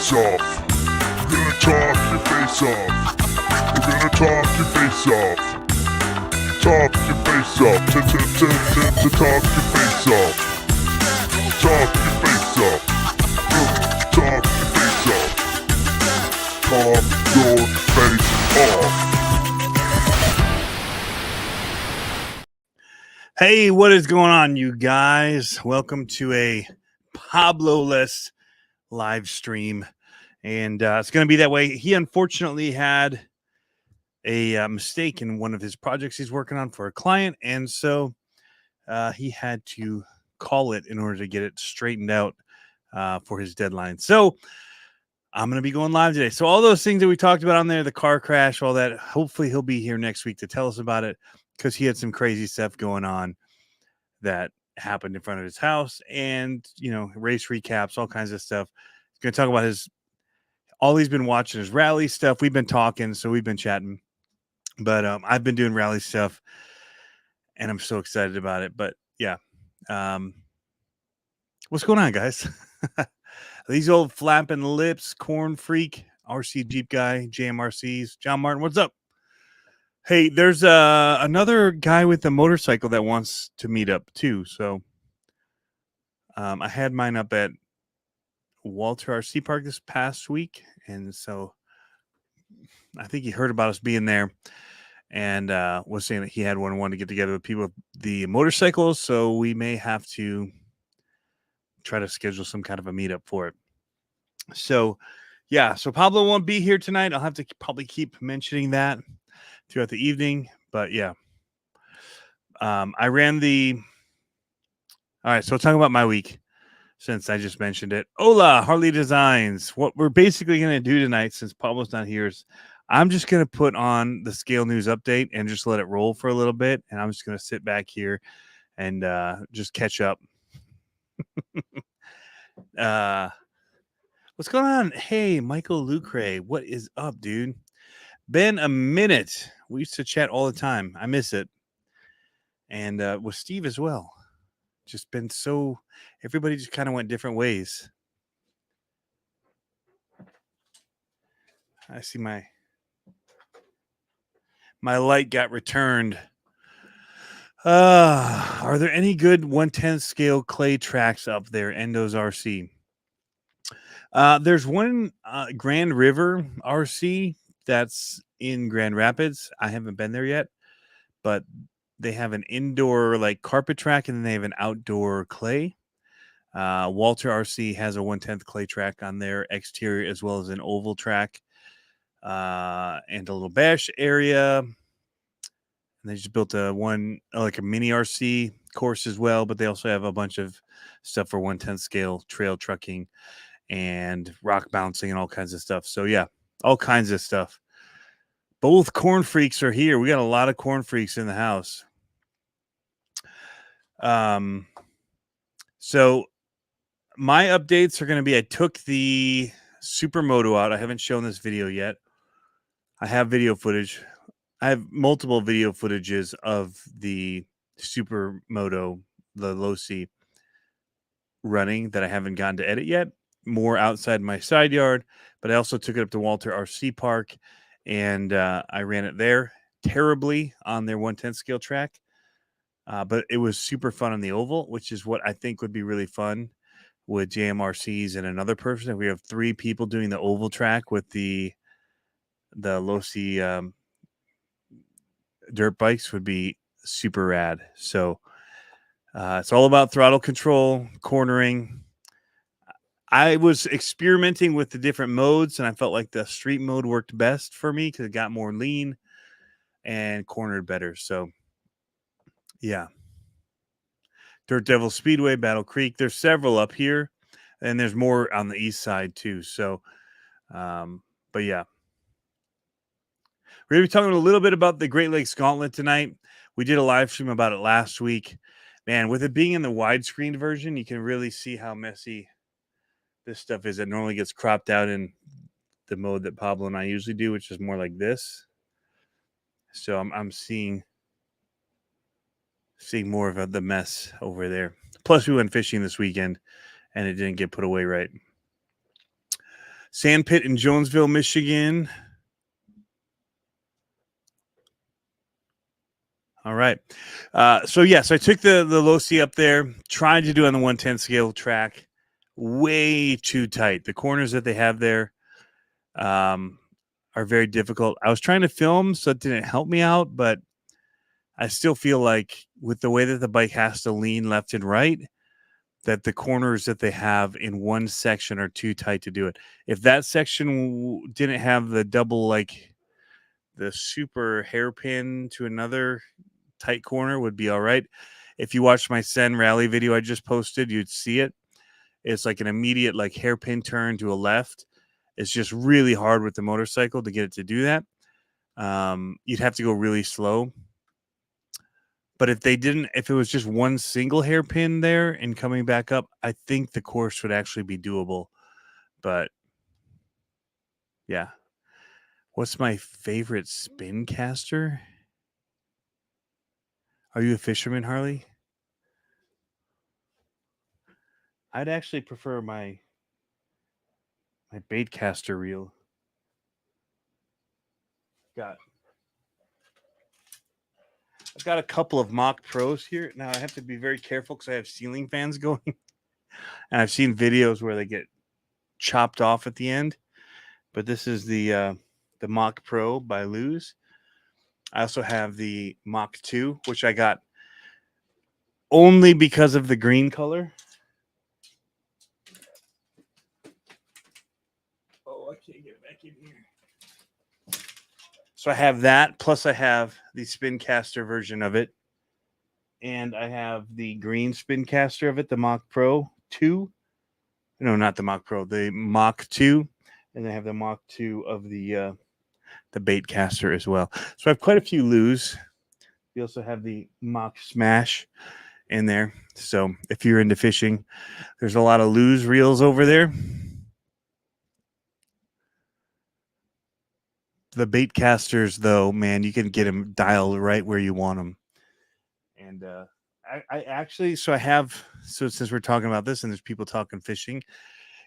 face off. We're gonna talk your face off. We're gonna talk your face off. Talk your face off. Talk your face off. Talk your face off. Talk your face off. Talk your face off. Hey, what is going on, you guys? Welcome to a Pablo-less live stream. And it's going to be that way. He unfortunately had a mistake in one of his projects he's working on for a client. And so he had to call it in order to get it straightened out for his deadline. So I'm going to be going live today. So all those things that we talked about on there, the car crash, all that, hopefully he'll be here next week to tell us about it, because he had some crazy stuff going on that happened in front of his house, and, you know, race recaps, all kinds of stuff. He's going to talk about all he's been watching is rally stuff. We've been talking, so we've been chatting, but I've been doing rally stuff and I'm so excited about it. But yeah. What's going on, guys? These old flapping lips, corn freak, RC Jeep guy, JMRCs, John Martin, what's up? Hey, there's another guy with a motorcycle that wants to meet up too. So I had mine up at Walter RC Park this past week, and so I think he heard about us being there and was saying that he had wanted to get together with people with the motorcycles. So we may have to try to schedule some kind of a meetup for it. So yeah, so Pablo won't be here tonight. I'll have to probably keep mentioning that throughout the evening, but yeah. I ran all right, so talking about my week, since I just mentioned it. Hola, Harley Designs. What we're basically going to do tonight, since Pablo's not here, is I'm just going to put on the Scale News update and just let it roll for a little bit, and I'm just going to sit back here and just catch up. What's going on? Hey, Michael Lucre, what is up, dude? Been a minute. We used to chat all the time. I miss it. And with Steve as well. Just been so, everybody just kind of went different ways. I see my light got returned. Are there any good 1/10 scale clay tracks up there? Endo's RC. There's one Grand River RC that's in Grand Rapids. I haven't been there yet, but they have an indoor like carpet track, and then they have an outdoor clay. Walter RC has a 1/10 clay track on their exterior, as well as an oval track and a little bash area. And they just built a mini RC course as well, but they also have a bunch of stuff for 1/10 scale trail trucking and rock bouncing and all kinds of stuff. So yeah, all kinds of stuff. Both corn freaks are here. We got a lot of corn freaks in the house. So my updates are going to be, I took the Supermoto out. I haven't shown this video yet. I have video footage. I have multiple video footages of the Supermoto, the low C, running that I haven't gotten to edit yet. More outside my side yard, but I also took it up to Walter RC Park, and I ran it there terribly on their 1/10 scale track. But it was super fun on the oval, which is what I think would be really fun with JMRCs and another person. If we have 3 people doing the oval track with the low C dirt bikes, would be super rad. So it's all about throttle control, cornering. I was experimenting with the different modes, and I felt like the street mode worked best for me because it got more lean and cornered better. So yeah. Dirt Devil Speedway, Battle Creek. There's several up here, and there's more on the east side too. So, but yeah. We're going to be talking a little bit about the Great Lakes Gauntlet tonight. We did a live stream about it last week. Man, with it being in the widescreen version, you can really see how messy this stuff is. It normally gets cropped out in the mode that Pablo and I usually do, which is more like this. So I'm seeing more of the mess over there. Plus, we went fishing this weekend, and it didn't get put away right. Sandpit in Jonesville, Michigan. All right. So yes, I took the low C up there, tried to do on the 110 scale track. Way too tight. The corners that they have there are very difficult. I was trying to film, so it didn't help me out, but I still feel like with the way that the bike has to lean left and right, that the corners that they have in one section are too tight to do it. If that section didn't have the double, like the super hairpin to another tight corner, would be all right. If you watch my Sen rally video I just posted, you'd see it. It's like an immediate like hairpin turn to a left. It's just really hard with the motorcycle to get it to do that. You'd have to go really slow. But if if it was just one single hairpin there and coming back up, I think the course would actually be doable. But yeah. What's my favorite spin caster? Are you a fisherman, Harley? I'd actually prefer my bait caster reel. I've got a couple of mock pros here. Now I have to be very careful because I have ceiling fans going. And I've seen videos where they get chopped off at the end. But this is the Mach Pro by Luz. I also have the Mach 2, which I got only because of the green color. Oh, I can't get it back in here. So I have that, plus I have the spin caster version of it. And I have the green spin caster of it, the Mach Pro 2. No, not the Mach Pro, the Mach 2. And I have the Mach 2 of the bait caster as well. So I have quite a few Luz. We also have the Mach Smash in there. So if you're into fishing, there's a lot of Luz reels over there. The bait casters, though, man, you can get them dialed right where you want them. And I actually, so since we're talking about this and there's people talking fishing,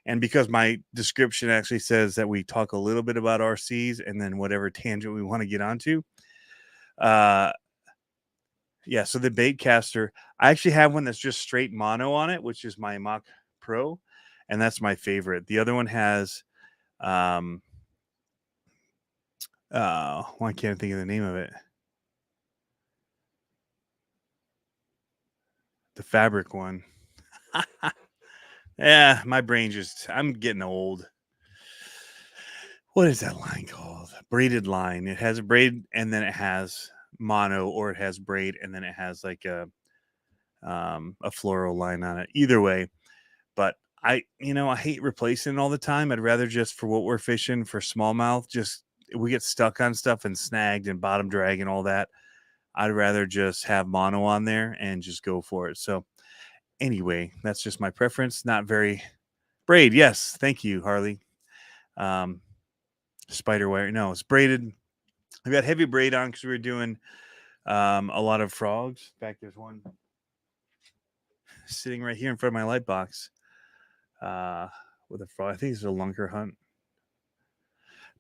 and because my description actually says that we talk a little bit about RCs and then whatever tangent we want to get onto. Yeah, so the bait caster, I actually have one that's just straight mono on it, which is my Mach Pro, and that's my favorite. The other one has why can't I think of the name of it? The fabric one. Yeah, my brain I'm getting old. What is that line called? Braided line. It has a braid and then it has mono, or it has braid and then it has like a floral line on it. Either way, but I hate replacing it all the time. I'd rather just, for what we're fishing for smallmouth, just we get stuck on stuff and snagged and bottom drag and all that. I'd rather just have mono on there and just go for it. So anyway, that's just my preference. Not very braid. Yes. Thank you, Harley. Spider wire. No, it's braided. I've got heavy braid on because we were doing a lot of frogs. In fact, there's one sitting right here in front of my light box with a frog. I think it's a lunker hunt.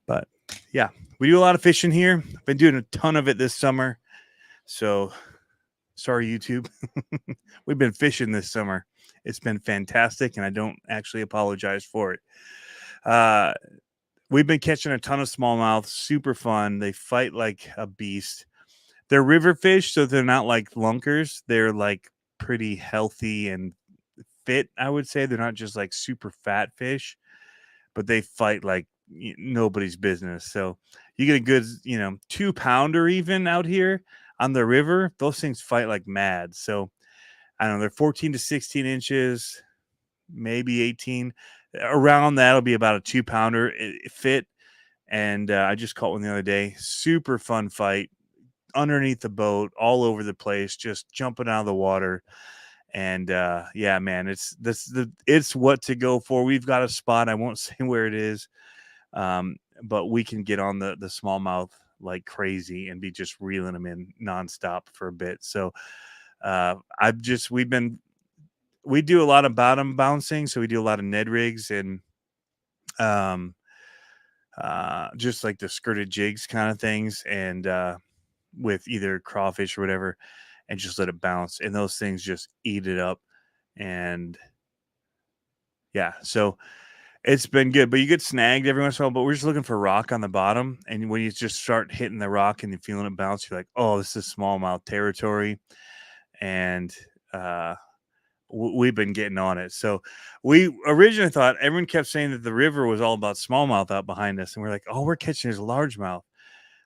But yeah, we do a lot of fishing here. Been doing a ton of it this summer. So sorry, YouTube. We've been fishing this summer. It's been fantastic, and I don't actually apologize for it. We've been catching a ton of smallmouth. Super fun. They fight like a beast. They're river fish, so they're not like lunkers. They're like pretty healthy and fit, I would say. They're not just like super fat fish, but they fight like nobody's business. So you get a good 2-pounder even out here on the river. Those things fight like mad. So I don't know, they're 14 to 16 inches, maybe 18. Around that'll be about a 2-pounder fit. And I just caught one the other day. Super fun fight underneath the boat, all over the place, just jumping out of the water. And yeah, man, it's what to go for. We've got a spot. I won't say where it is, but we can get on the smallmouth like crazy and be just reeling them in nonstop for a bit. So we do a lot of bottom bouncing, so we do a lot of Ned rigs, and just like the skirted jigs kind of things, and with either crawfish or whatever, and just let it bounce. And those things just eat it up. And yeah, so it's been good. But you get snagged every once in a while. But we're just looking for rock on the bottom. And when you just start hitting the rock and you're feeling it bounce, you're like, oh, this is smallmouth territory. And we've been getting on it. So we originally thought, everyone kept saying that the river was all about smallmouth out behind us. And we're like, oh, we're catching his largemouth.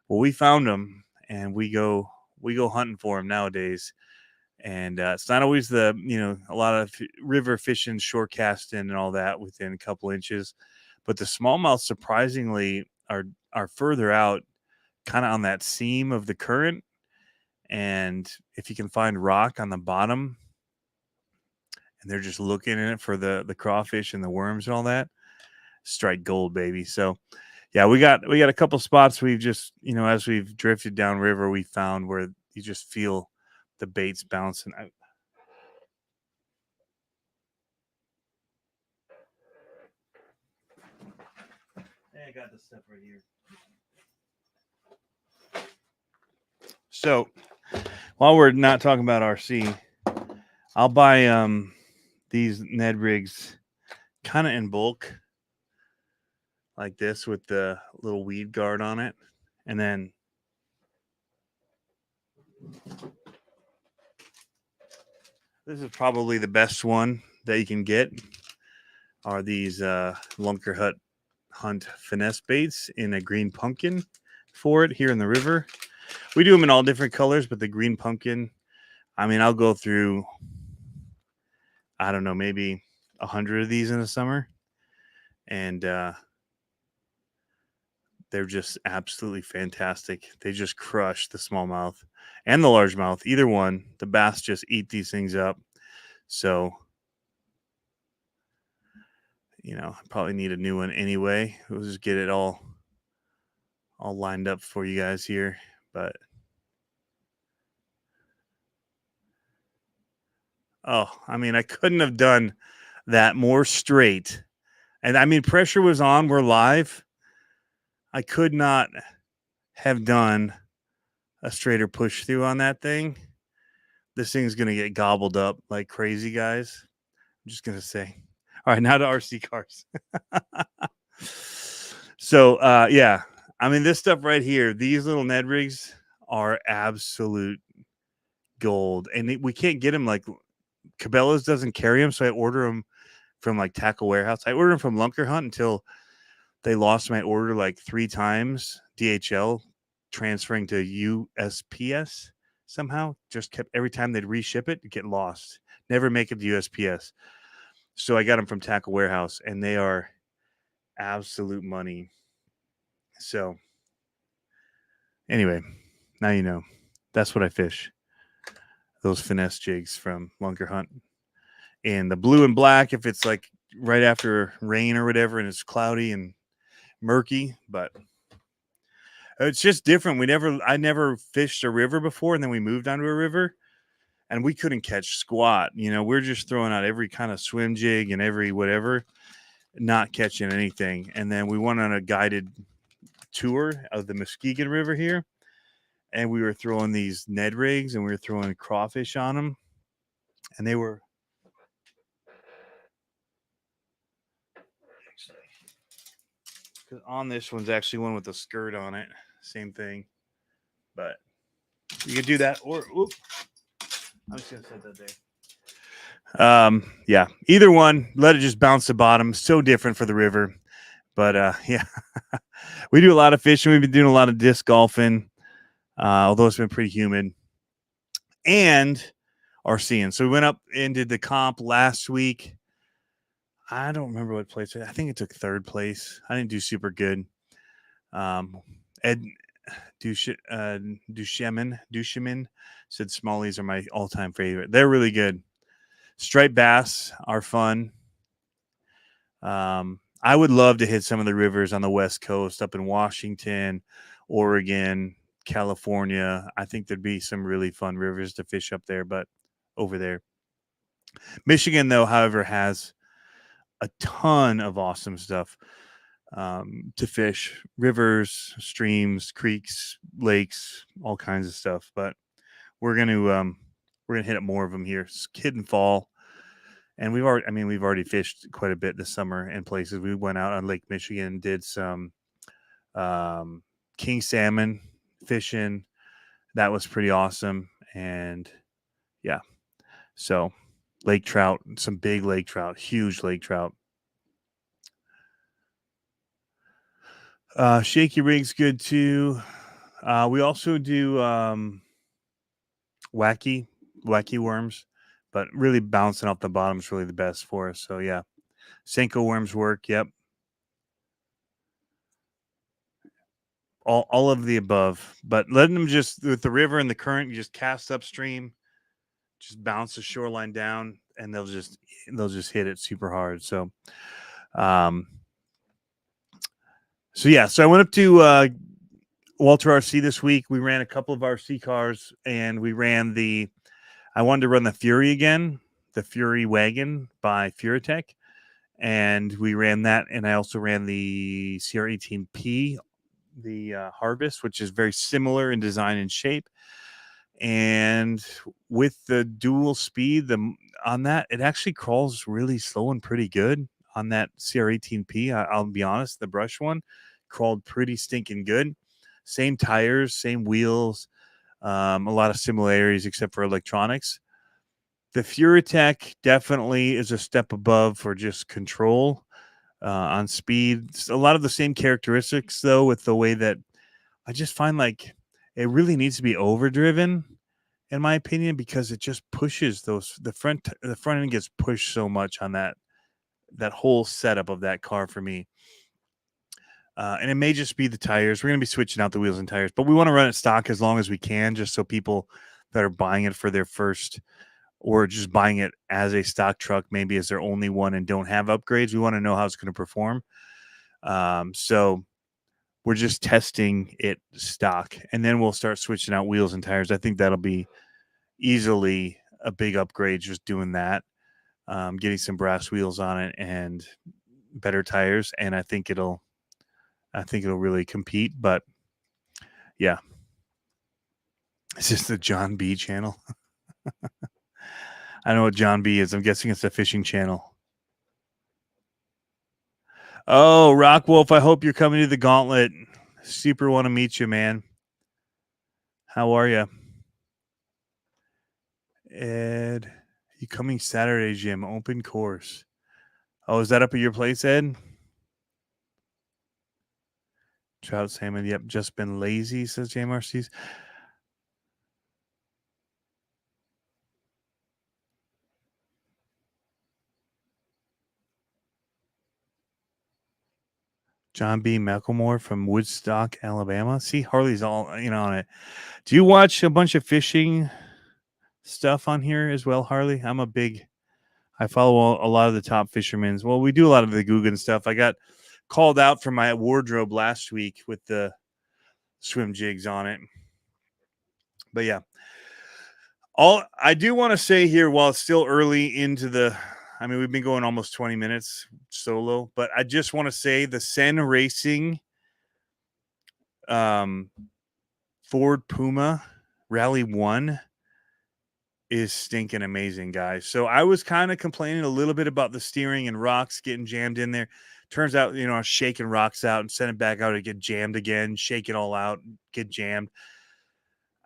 Well, we found them, and we go hunting for them nowadays. And it's not always a lot of river fishing, shore casting, and all that within a couple inches. But the smallmouth surprisingly are further out, kind of on that seam of the current. And if you can find rock on the bottom, and they're just looking in it for the crawfish and the worms and all that, strike gold, baby. So yeah, we got a couple spots we've just, as we've drifted downriver, we found where you just feel the baits bouncing. Hey, I got this stuff right here. So while we're not talking about RC, I'll buy these Ned rigs kind of in bulk, like this, with the little weed guard on it. And then this is probably the best one that you can get, are these Lunker Hunt finesse baits in a green pumpkin for it here in the river. We do them in all different colors, but the green pumpkin, I mean, I'll go through, I don't know, maybe 100 of these in the summer. And they're just absolutely fantastic. They just crush the smallmouth and the largemouth, either one. The bass just eat these things up. So, I probably need a new one anyway. We'll just get it all lined up for you guys here. But I mean, I couldn't have done that more straight. And I mean, pressure was on. We're live. I could not have done a straighter push through on that thing. This thing's going to get gobbled up like crazy, guys. I'm just going to say. All right, now to RC cars. So, yeah. I mean, this stuff right here, these little Ned rigs are absolute gold. And we can't get them, like Cabela's doesn't carry them, so I order them from like Tackle Warehouse. I ordered them from Lunker Hunt until they lost my order like 3 times. DHL transferring to USPS somehow. Just kept, every time they'd reship it, get lost. Never make it to USPS. So I got them from Tackle Warehouse, and they are absolute money. So anyway, now you know. That's what I fish. Those finesse jigs from Lunker Hunt. And the blue and black, if it's like right after rain or whatever, and it's cloudy and murky, but it's just different. I never fished a river before, and then we moved onto a river, and we couldn't catch squat. We're just throwing out every kind of swim jig and every whatever, not catching anything. And then we went on a guided tour of the Muskegon River here, and we were throwing these Ned rigs, and we were throwing crawfish on them, and they were on this one's actually one with a skirt on it. Same thing. But you could do that, or I'm just gonna set that there. Yeah, either one. Let it just bounce the bottom. So different for the river. But yeah. We do a lot of fishing. We've been doing a lot of disc golfing. Although it's been pretty humid. And RCing. So we went up and did the comp last week. I don't remember what place. I think it took 3rd place. I didn't do super good. Ed Duchemin said smallies are my all-time favorite. They're really good. Striped bass are fun. I would love to hit some of the rivers on the West Coast, up in Washington, Oregon, California. I think there'd be some really fun rivers to fish up there, but over there. Michigan, though, however, has a ton of awesome stuff. to fish, rivers, streams, creeks, lakes, all kinds of stuff. But we're gonna hit up more of them here, hidden fall. And we've already fished quite a bit this summer in places. We went out on Lake Michigan, did some king salmon fishing. That was pretty awesome. And yeah, so lake trout, some big lake trout, huge lake trout. Shaky rig's good too. We also do wacky worms, but really bouncing off the bottom is really the best for us. So yeah, Senko worms work. Yep. All of the above, but letting them just with the river and the current, you just cast upstream, just bounce the shoreline down, and they'll just hit it super hard. So, so I went up to Walter RC this week. We ran a couple of RC cars, and we ran I wanted to run the Fury again, the Fury wagon by Furitech, and we ran that, and I also ran the CR18P, the Harvest, which is very similar in design and shape. And with the dual speed, on that, it actually crawls really slow and pretty good on that CR18P. I'll be honest, the brush one crawled pretty stinking good. Same tires, same wheels, a lot of similarities except for electronics. The Furitech definitely is a step above for just control on speed. A lot of the same characteristics, though, with the way that I just find like it really needs to be overdriven, in my opinion, because it just pushes the front end gets pushed so much on that whole setup of that car for me. And it may just be the tires. We're going to be switching out the wheels and tires, but we want to run it stock as long as we can, just so people that are buying it for their first or just buying it as a stock truck, maybe as their only one and don't have upgrades, we want to know how it's going to perform. So we're just testing it stock, and then we'll start switching out wheels and tires. I think that'll be easily a big upgrade, just doing that, getting some brass wheels on it and better tires. And I think it'll really compete. But yeah, it's just the John B channel. I don't know what John B is. I'm guessing it's a fishing channel. Oh, Rock Wolf, I hope you're coming to the Gauntlet. Super want to meet you, man. How are you? Ed, you coming Saturday, Jim? Open course. Oh, is that up at your place, Ed? Trout salmon. Yep, just been lazy, says JMRC's. John B. McElmore from Woodstock, Alabama. See, Harley's all on it. Do you watch a bunch of fishing stuff on here as well, Harley? I follow a lot of the top fishermen. Well, we do a lot of the Guggen stuff. I got called out for my wardrobe last week with the swim jigs on it. But yeah, all I do want to say here, while it's still early into we've been going almost 20 minutes solo, but I just want to say the Sen Racing Ford Puma Rally 1 is stinking amazing, guys. So I was kind of complaining a little bit about the steering and rocks getting jammed in there. Turns out, I was shaking rocks out and send it back out to get jammed again, shake it all out, get jammed.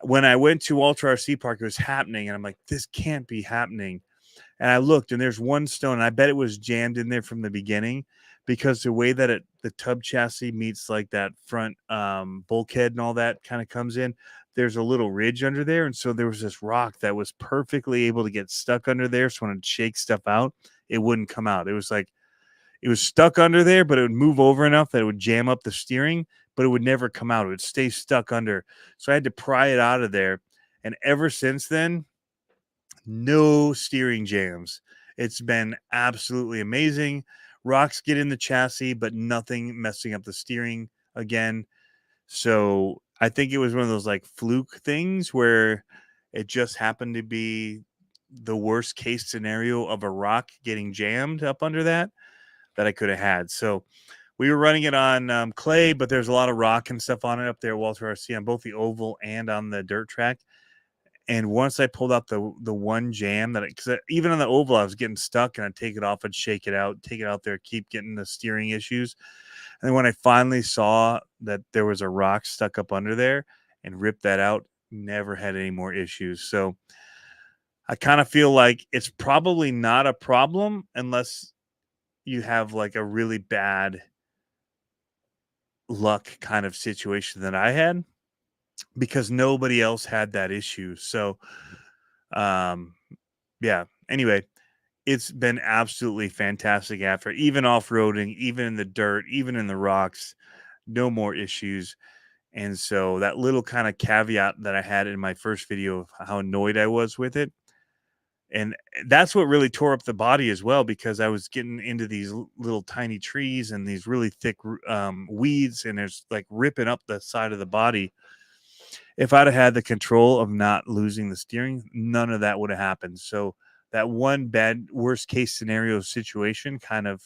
When I went to Ultra RC Park, it was happening, and I'm like, this can't be happening. And I looked, and there's one stone, and I bet it was jammed in there from the beginning, because the way that the tub chassis meets like that front bulkhead and all that kind of comes in, there's a little ridge under there. And so there was this rock that was perfectly able to get stuck under there. So when it shakes stuff out, it wouldn't come out. It was like, it was stuck under there, but it would move over enough that it would jam up the steering, but it would never come out. It would stay stuck under. So I had to pry it out of there. And ever since then, no steering jams. It's been absolutely amazing. Rocks get in the chassis, but nothing messing up the steering again. So I think it was one of those like fluke things where it just happened to be the worst case scenario of a rock getting jammed up under that I could have had. So We were running it on clay, but there's a lot of rock and stuff on it up there at Walter RC on both the oval and on the dirt track. And once I pulled out the one jam because even on the oval, I was getting stuck, and I'd take it off and shake it out, take it out there, keep getting the steering issues. And then when I finally saw that there was a rock stuck up under there and ripped that out, never had any more issues. So I kind of feel like it's probably not a problem unless you have like a really bad luck kind of situation that I had, because nobody else had that issue. So, yeah. Anyway, it's been absolutely fantastic after, even off-roading, even in the dirt, even in the rocks, no more issues. And so that little kind of caveat that I had in my first video of how annoyed I was with it, and that's what really tore up the body as well, because I was getting into these little tiny trees and these really thick weeds, and it's like ripping up the side of the body. If I'd have had the control of not losing the steering, none of that would have happened. So that one bad worst case scenario situation kind of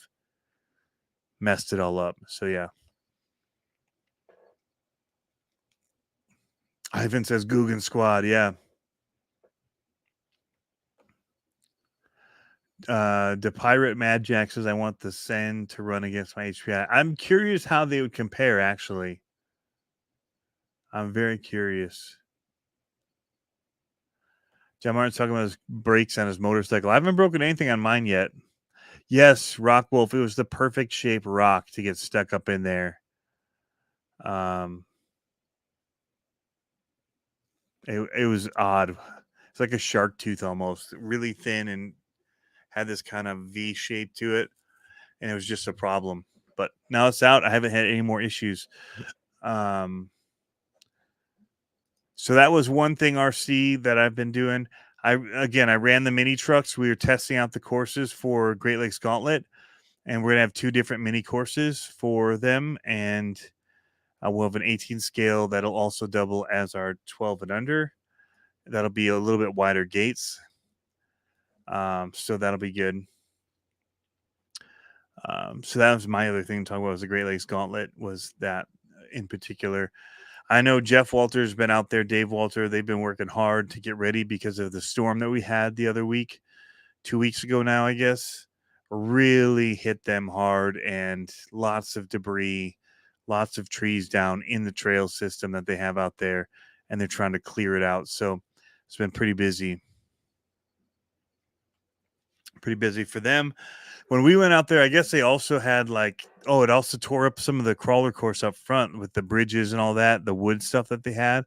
messed it all up. So yeah. Ivan says Guggen Squad. Yeah. The Pirate Mad Jack says, I want the Sen to run against my HPI. I'm curious how they would compare, actually. I'm very curious. John Martin's talking about his brakes on his motorcycle. I haven't broken anything on mine yet. Yes, Rock Wolf. It was the perfect shape rock to get stuck up in there. It was odd. It's like a shark tooth almost, really thin and had this kind of V shape to it, and it was just a problem. But now it's out. I haven't had any more issues. So that was one thing, RC, that I've been doing. I ran the mini trucks. We were testing out the courses for Great Lakes Gauntlet, and we're gonna have 2 different mini courses for them, and we'll have an 18 scale that'll also double as our 12 and under. That'll be a little bit wider gates. So that'll be good. So that was my other thing to talk about, was the Great Lakes Gauntlet, was that in particular. I know Jeff Walter's been out there, Dave Walter. They've been working hard to get ready because of the storm that we had the other week, 2 weeks ago now, I guess. Really hit them hard, and lots of debris, lots of trees down in the trail system that they have out there, and they're trying to clear it out. So it's been pretty busy. Pretty busy for them. When we went out there, I guess they also had it also tore up some of the crawler course up front with the bridges and all that, the wood stuff that they had.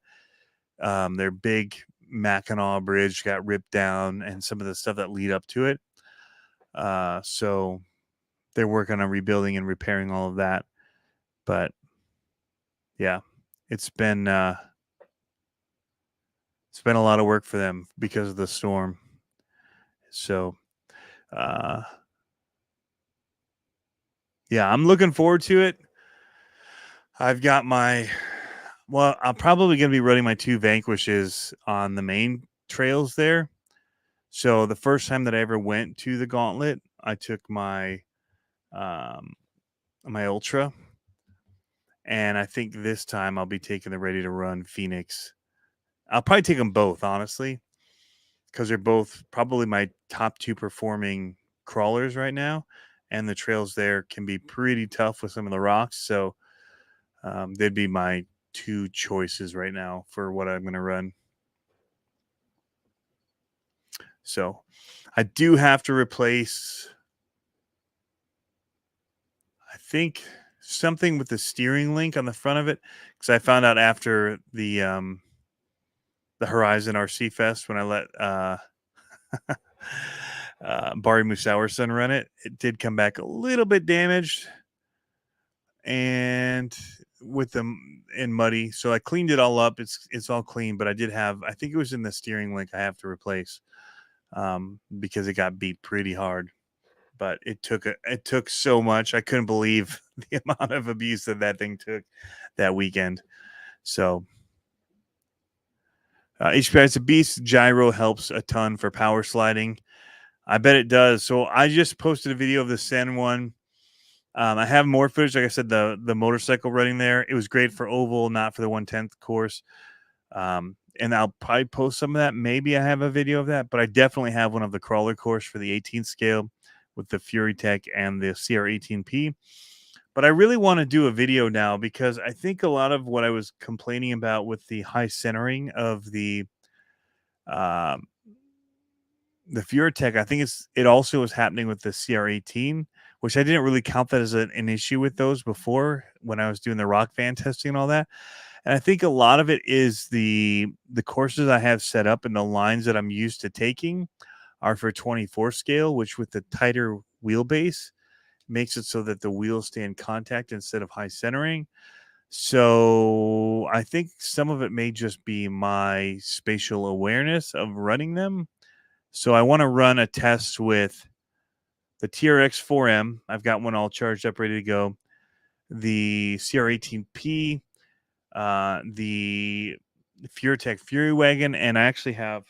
Their big Mackinac Bridge got ripped down, and some of the stuff that lead up to it. So they're working on rebuilding and repairing all of that. But yeah, it's been a lot of work for them because of the storm. So yeah, I'm looking forward to it. I've got I'm probably going to be running my 2 Vanquishes on the main trails there. So the first time that I ever went to the Gauntlet, I took my my Ultra, and I think this time I'll be taking the Ready to Run Phoenix. I'll probably take them both, honestly, because they're both probably my top 2 performing crawlers right now, and the trails there can be pretty tough with some of the rocks. So they'd be my 2 choices right now for what I'm going to run. So I do have to replace, I think, something with the steering link on the front of it, because I found out after the Horizon RC Fest, when I let Bari Musauerson run it, it did come back a little bit damaged and with them in muddy. So I cleaned it all up. It's all clean, but I think it was in the steering link I have to replace because it got beat pretty hard. But it took so much. I couldn't believe the amount of abuse that thing took that weekend. So HPI's a beast. Gyro helps a ton for power sliding. I bet it does. So I just posted a video of the Sen one. I have more footage. Like I said, the motorcycle running there, it was great for oval, not for the 1/10 course. And I'll probably post some of that. Maybe I have a video of that, but I definitely have one of the crawler course for the 18 scale with the Fury Tech and the CR18P. But I really want to do a video now because I think a lot of what I was complaining about with the high centering of um, the Fury Tech, I think it also was happening with the CR18, which I didn't really count that as an issue with those before when I was doing the rock fan testing and all that. And I think a lot of it is the courses I have set up and the lines that I'm used to taking are for 24 scale, which with the tighter wheelbase makes it so that the wheels stay in contact instead of high centering. So I think some of it may just be my spatial awareness of running them. So I want to run a test with the TRX 4M. I've got one all charged up, ready to go. The CR18P, the FureTech Fury Wagon, and I actually have.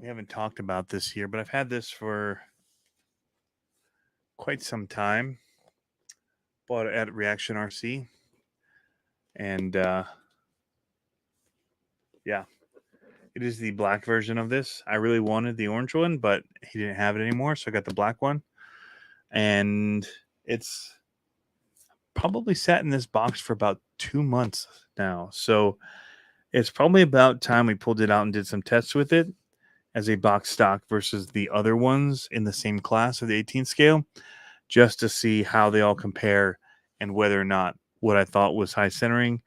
We haven't talked about this here, but I've had this for quite some time. Bought it at Reaction RC, and yeah, it is the black version of this. I really wanted the orange one, but he didn't have it anymore, so I got the black one, and it's probably sat in this box for about 2 months now. So it's probably about time we pulled it out and did some tests with it as a box stock versus the other ones in the same class of the 18 scale, just to see how they all compare and whether or not what I thought was high centering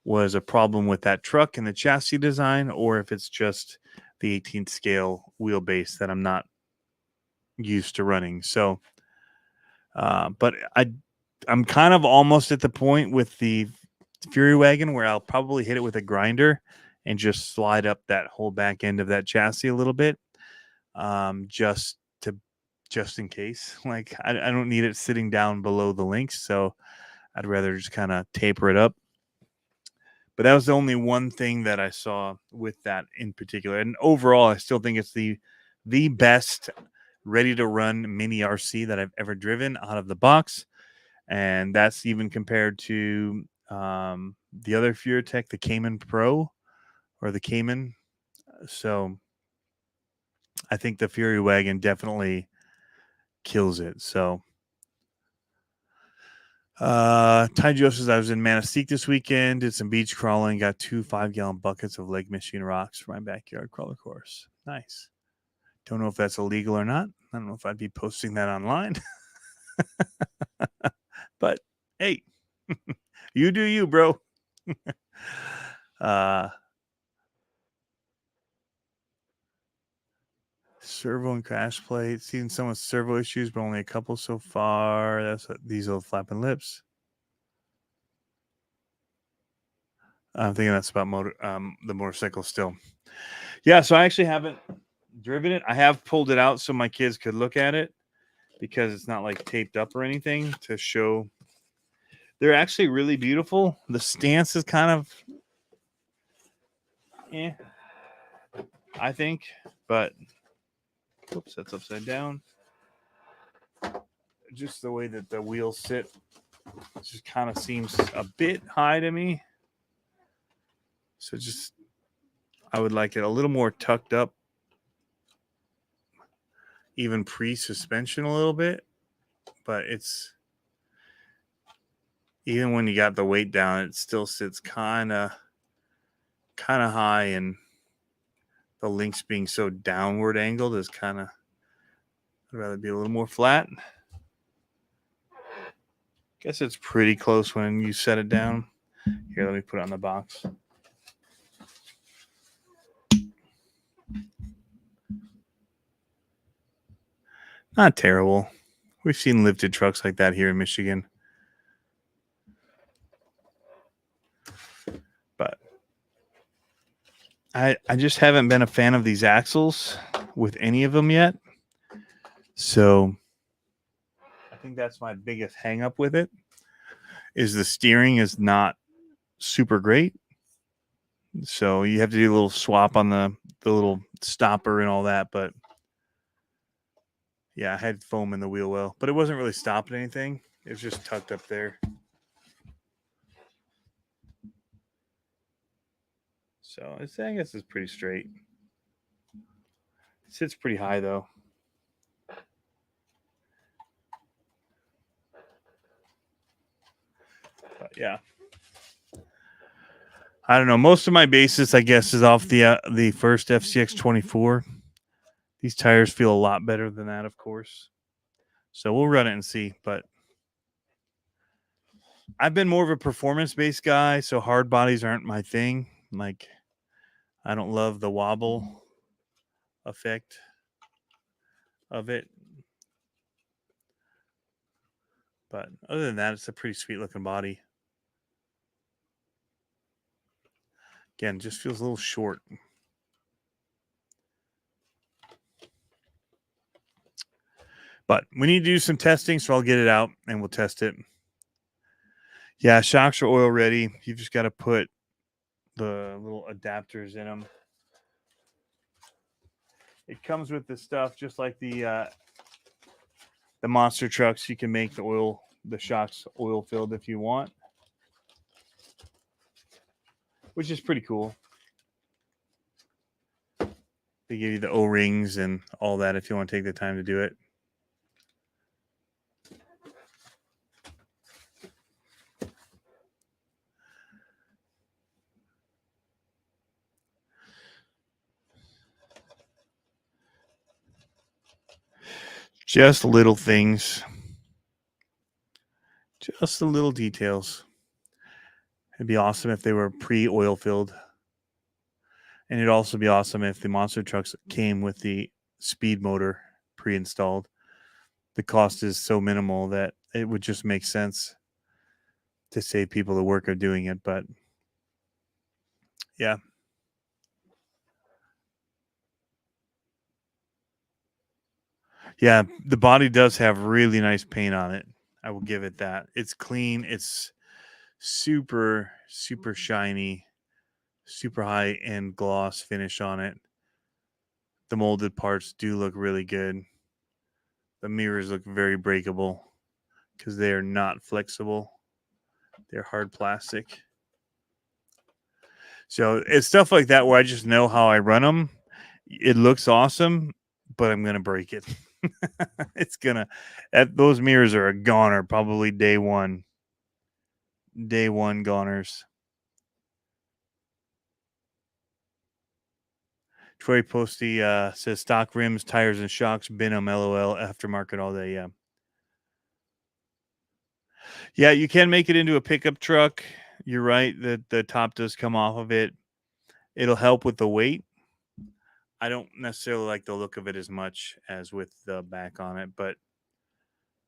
was a problem with that truck and the chassis design, or if it's just the 18th scale wheelbase that I'm not used to running. So, but I'm kind of almost at the point with the Fury Wagon where I'll probably hit it with a grinder and just slide up that whole back end of that chassis a little bit, just in case. Like I don't need it sitting down below the links, so I'd rather just kind of taper it up. But that was the only one thing that I saw with that in particular. And overall, I still think it's the best ready to run mini RC that I've ever driven out of the box. And that's even compared to the other FureTech, the Cayman Pro or the Cayman. So I think the Fury Wagon definitely kills it. So Ty Joe says, I was in Manistee this weekend, did some beach crawling, got 2 5-gallon buckets of Lake Michigan rocks for my backyard crawler course. Nice. Don't know if that's illegal or not. I don't know if I'd be posting that online. But hey, you do you, bro. Servo and crash plate. Seen some with servo issues, but only a couple so far. That's these old flapping lips. I'm thinking that's about the motorcycle still. Yeah, so I actually haven't driven it. I have pulled it out so my kids could look at it because it's not like taped up or anything to show. They're actually really beautiful. The stance is kind of, I think, but whoops, that's upside down. Just the way that the wheels sit just kind of seems a bit high to me. So just, I would like it a little more tucked up, even pre-suspension a little bit. But it's, even when you got the weight down, it still sits kind of high, and the links being so downward angled is kind of, I'd rather be a little more flat. Guess it's pretty close when you set it down. Here, let me put it on the box. Not terrible. We've seen lifted trucks like that here in Michigan. But I just haven't been a fan of these axles with any of them yet. So I think that's my biggest hang up with it, is the steering is not super great. So you have to do a little swap on the little stopper and all that. But Yeah, I had foam in the wheel well, but it wasn't really stopping anything. It was just tucked up there. So I guess it's pretty straight. It sits pretty high though. But yeah. I don't know. Most of my basis, I guess, is off the first FCX 24. These tires feel a lot better than that, of course. So we'll run it and see. But I've been more of a performance-based guy, so hard bodies aren't my thing. Like, I don't love the wobble effect of it. But other than that, it's a pretty sweet-looking body. Again, just feels a little short. But we need to do some testing, so I'll get it out and we'll test it. Yeah, shocks are oil ready. You just got to put the little adapters in them. It comes with the stuff just like the monster trucks. You can make the shocks oil filled if you want, which is pretty cool. They give you the O-rings and all that if you want to take the time to do it. Just little things. Just the little details. It'd be awesome if they were pre-oil filled. And it'd also be awesome if the monster trucks came with the speed motor pre-installed. The cost is so minimal that it would just make sense to save people the work of doing it. But yeah. Yeah, the body does have really nice paint on it. I will give it that. It's clean. It's super, super shiny, super high end gloss finish on it. The molded parts do look really good. The mirrors look very breakable because they are not flexible. They're hard plastic. So it's stuff like that where I just know how I run them. It looks awesome, but I'm going to break it. Those mirrors are a goner, probably day one goners. Troy Posty says stock rims, tires, and shocks, bin 'em, LOL, aftermarket all day. Yeah. Yeah, you can make it into a pickup truck. You're right that the top does come off of it. It'll help with the weight. I don't necessarily like the look of it as much as with the back on it, but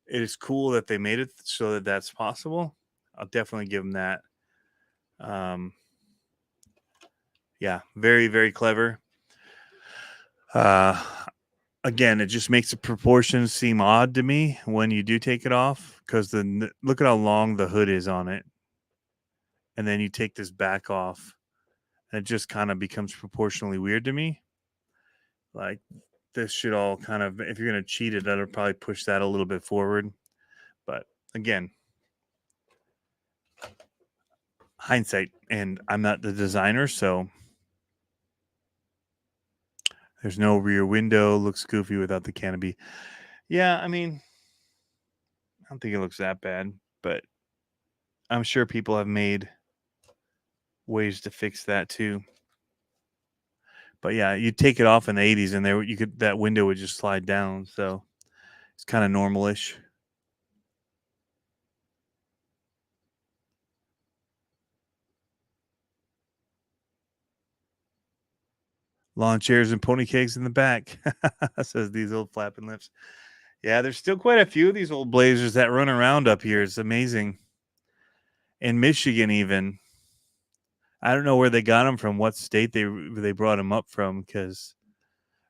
it is cool that they made it so that that's possible. I'll definitely give them that. Yeah, very, very clever. Again, it just makes the proportions seem odd to me when you do take it off because look at how long the hood is on it. And then you take this back off and it just kind of becomes proportionally weird to me. Like this should all kind of, if you're going to cheat it, that'll probably push that a little bit forward. But again, hindsight, and I'm not the designer, so there's no rear window. Looks goofy without the canopy. Yeah, I mean, I don't think it looks that bad, but I'm sure people have made ways to fix that too. But yeah, you take it off in the 80s and that window would just slide down, so it's kind of normalish. Lawn chairs and pony kegs in the back, says these old flapping lips. Yeah, there's still quite a few of these old Blazers that run around up here. It's amazing. In Michigan, even. I don't know where they got them from, what state they brought them up from, because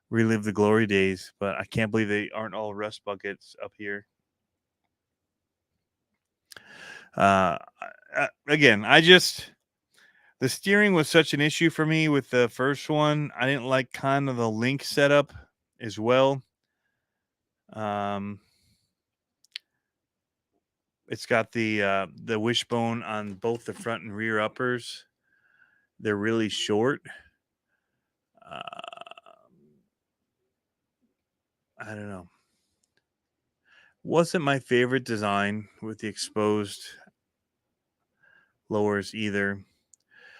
relive the glory days. But I can't believe they aren't all rust buckets up here. Again, the steering was such an issue for me with the first one. I didn't like kind of the link setup as well. Um, it's got the wishbone on both the front and rear uppers. They're really short. I don't know. Wasn't my favorite design with the exposed lowers either.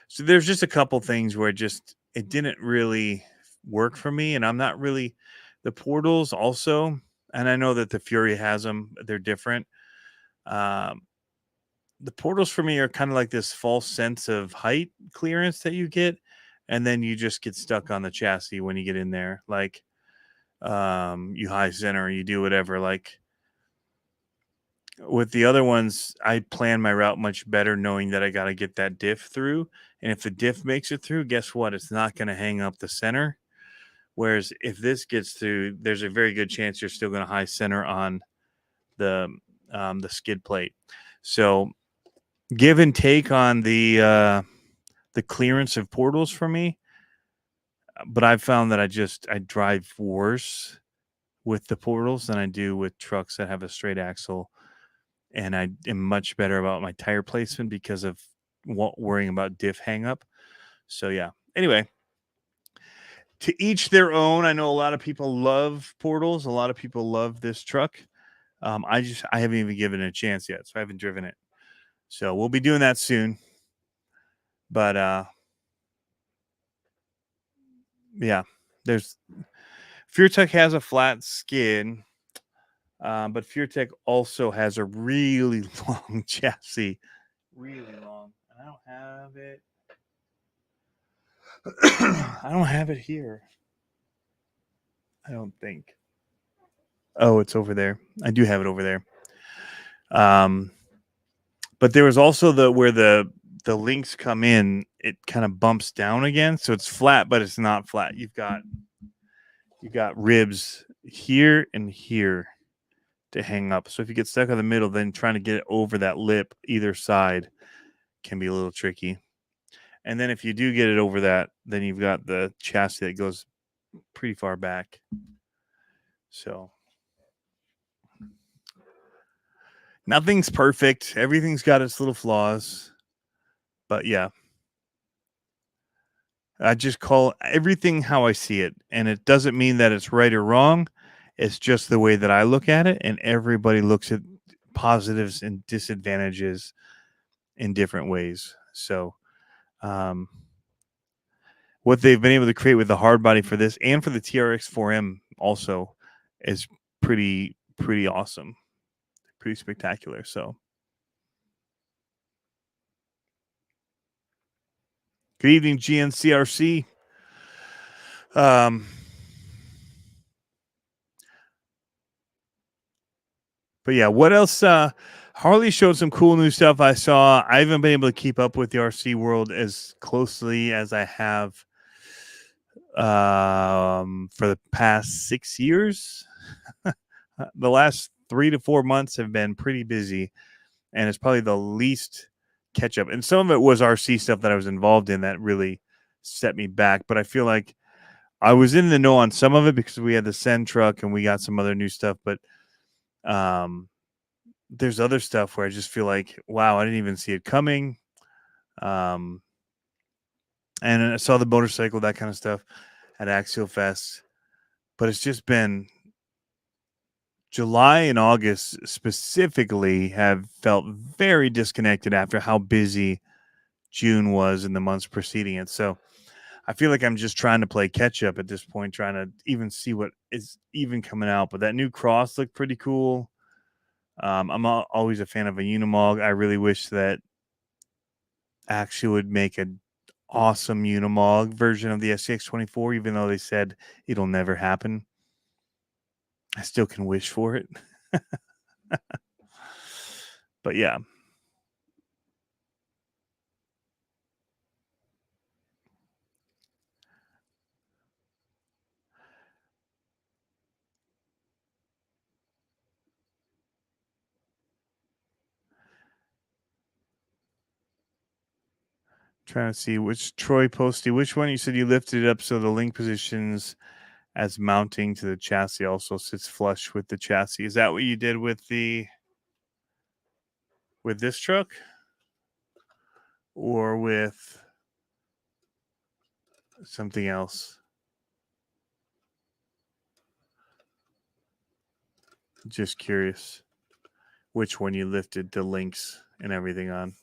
So there's just a couple things where it didn't really work for me, and I'm not really the portals also. And I know that the Fury has them; they're different. Um, the portals for me are kind of like this false sense of height clearance that you get, and then you just get stuck on the chassis when you get in there. Like you high center, you do whatever. Like with the other ones, I plan my route much better knowing that I got to get that diff through. And if the diff makes it through, guess what? It's not going to hang up the center. Whereas if this gets through, there's a very good chance you're still going to high center on the skid plate. So give and take on the clearance of portals for me. But I've found that I drive worse with the portals than I do with trucks that have a straight axle, and I am much better about my tire placement because of worrying about diff hang up. So yeah. Anyway, to each their own. I know a lot of people love portals. A lot of people love this truck. I haven't even given it a chance yet, so I haven't driven it. So we'll be doing that soon. But yeah, there's FearTech has a flat skid, but FearTech also has a really long chassis, really long. And I don't have it. I don't have it here. I don't think. Oh, it's over there. I do have it over there. But there was also where the links come in. It kind of bumps down again, so it's flat, but it's not flat. You got ribs here and here to hang up. So if you get stuck in the middle, then trying to get it over that lip either side can be a little tricky. And then if you do get it over that, then you've got the chassis that goes pretty far back. So nothing's perfect. Everything's got its little flaws. But yeah, I just call everything how I see it. And it doesn't mean that it's right or wrong. It's just the way that I look at it. And everybody looks at positives and disadvantages in different ways. So, what they've been able to create with the hard body for this and for the TRX 4M also is pretty awesome, pretty spectacular. So, good evening, GNCRC. But yeah, what else? Harley showed some cool new stuff I saw. I haven't been able to keep up with the RC world as closely as I have for the past 6 years. The last 3 to 4 months have been pretty busy, and it's probably the least catch up. And some of it was RC stuff that I was involved in that really set me back. But I feel like I was in the know on some of it because we had the Send truck and we got some other new stuff. But there's other stuff where I just feel like, wow, I didn't even see it coming. And I saw the motorcycle, that kind of stuff at Axial Fest. But it's just been July and August specifically have felt very disconnected after how busy June was in the months preceding it. So I feel like I'm just trying to play catch up at this point, trying to even see what is even coming out. But that new cross looked pretty cool. I'm always a fan of a Unimog. I really wish that Axial would make an awesome Unimog version of the SCX24, even though they said it'll never happen. I still can wish for it. But yeah. Trying to see which Troy posted, which one you said you lifted it up so the link positions as mounting to the chassis also sits flush with the chassis. Is that what you did with this truck? Or with something else? Just curious which one you lifted the links and everything on.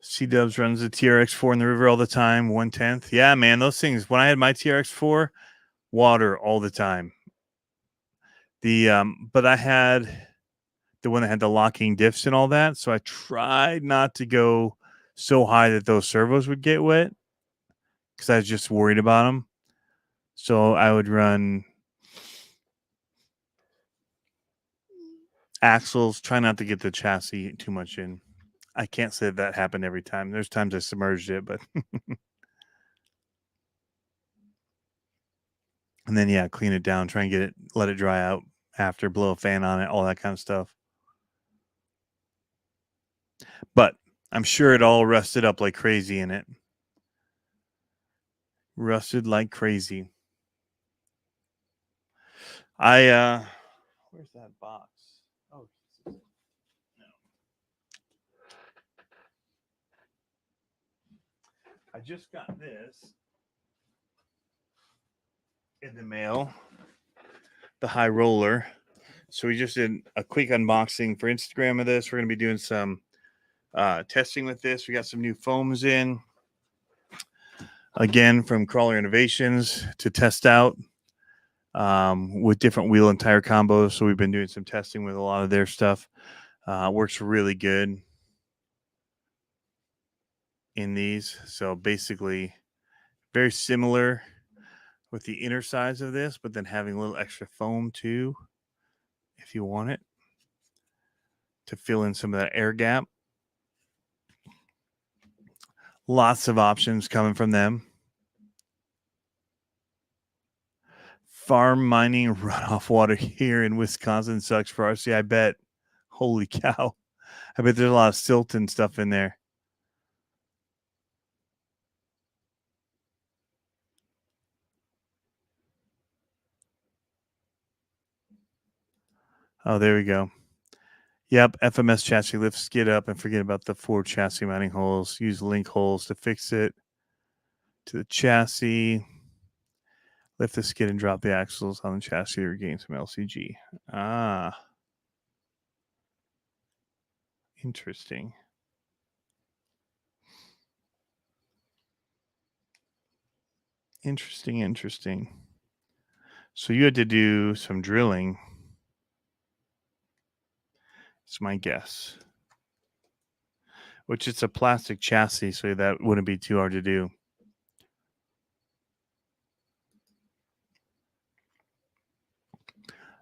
C-Dubs runs the TRX4 in the river all the time, 1/10. Yeah, man, those things. When I had my TRX4, water all the time. But I had the one that had the locking diffs and all that, so I tried not to go so high that those servos would get wet because I was just worried about them. So I would run axles, try not to get the chassis too much in. I can't say that happened every time. There's times I submerged it, but and then yeah, clean it down, try and get it, let it dry out after, blow a fan on it, all that kind of stuff. But I'm sure it all rusted up like crazy in it. Rusted like crazy. Where's that box? Oh, no. I just got this in the mail, the high roller. So we just did a quick unboxing for Instagram of this. We're going to be doing some testing with this. We got some new foams in, again, from Crawler Innovations to test out with different wheel and tire combos. So we've been doing some testing with a lot of their stuff. Works really good in these. So basically very similar with the inner sides of this, but then having a little extra foam too, if you want it, to fill in some of that air gap. Lots of options coming from them. Farm mining runoff water here in Wisconsin sucks for RC. I bet. Holy cow. I bet there's a lot of silt and stuff in there. Oh, there we go. Yep, FMS chassis lift skid up and forget about the 4 chassis mounting holes. Use link holes to fix it to the chassis. Lift the skid and drop the axles on the chassis to regain some LCG. Ah. Interesting. Interesting. So you had to do some drilling. It's my guess. Which it's a plastic chassis, so that wouldn't be too hard to do.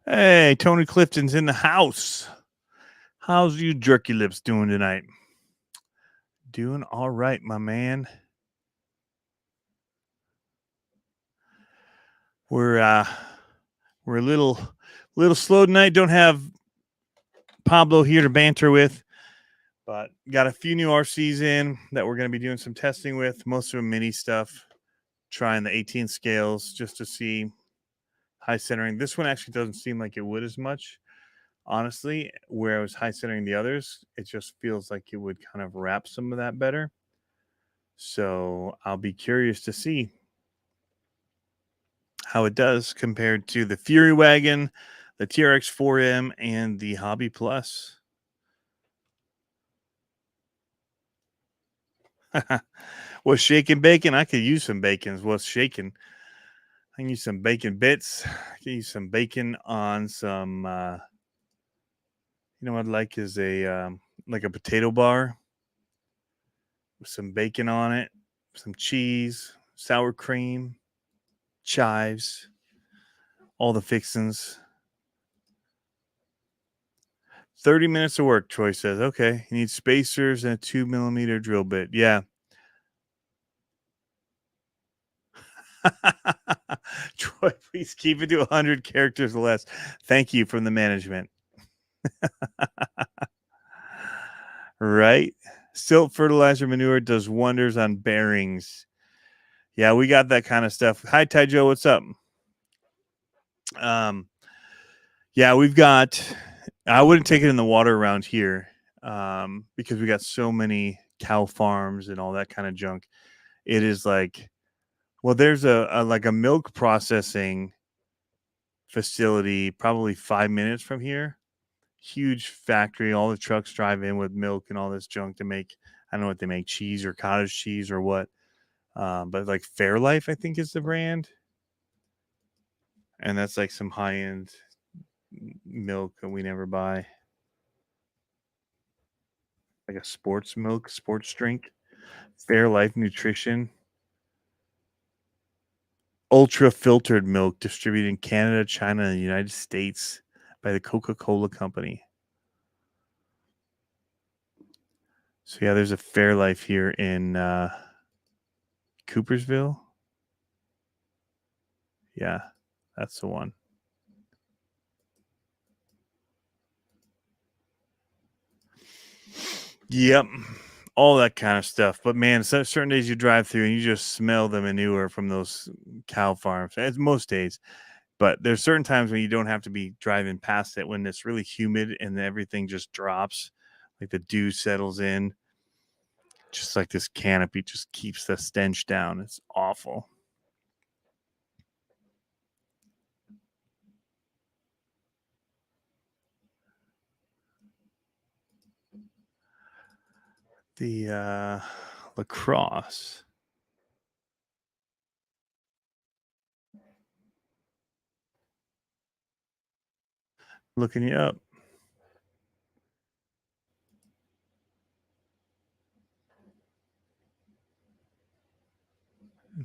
Hey, Tony Clifton's in the house. How's you jerky lips doing tonight? Doing all right, my man. We're a little slow tonight. Don't have Pablo here to banter with, but got a few new RCs in that we're going to be doing some testing with. Most of them mini stuff. Trying the 18 scales just to see high centering. This one actually doesn't seem like it would as much. Honestly, where I was high centering the others, it just feels like it would kind of wrap some of that better. So I'll be curious to see how it does compared to the Fury Wagon, the TRX 4M, and the Hobby Plus. Was shaking bacon? I could use some bacon. What's shaking? I can use some bacon bits. I can use some bacon on some. You know what I'd like is a like a potato bar with some bacon on it, some cheese, sour cream, chives, all the fixins. 30 minutes of work, Troy says. Okay, you need spacers and a 2mm drill bit. Yeah. Troy, please keep it to 100 characters or less. Thank you from the management. Right? Silt fertilizer manure does wonders on bearings. Yeah, we got that kind of stuff. Hi, Ty Joe. What's up? Um, yeah, we've got. I wouldn't take it in the water around here because we got so many cow farms and all that kind of junk. It is like, well, there's a like a milk processing facility probably 5 minutes from here. Huge factory. All the trucks drive in with milk and all this junk to make. I don't know what they make, cheese or cottage cheese or what. But like Fairlife, I think is the brand, and that's like some high end milk that we never buy, like a sports milk, sports drink. Fairlife Nutrition, ultra filtered milk distributed in Canada, China, and the United States by the Coca-Cola Company. So yeah, there's a Fairlife here in Coopersville. Yeah, that's the one. Yep. All that kind of stuff. But man, certain days you drive through and you just smell the manure from those cow farms. As most days. But there's certain times when you don't have to be driving past it when it's really humid and everything just drops, like the dew settles in. Just like this canopy just keeps the stench down. It's awful. The lacrosse. Looking you up.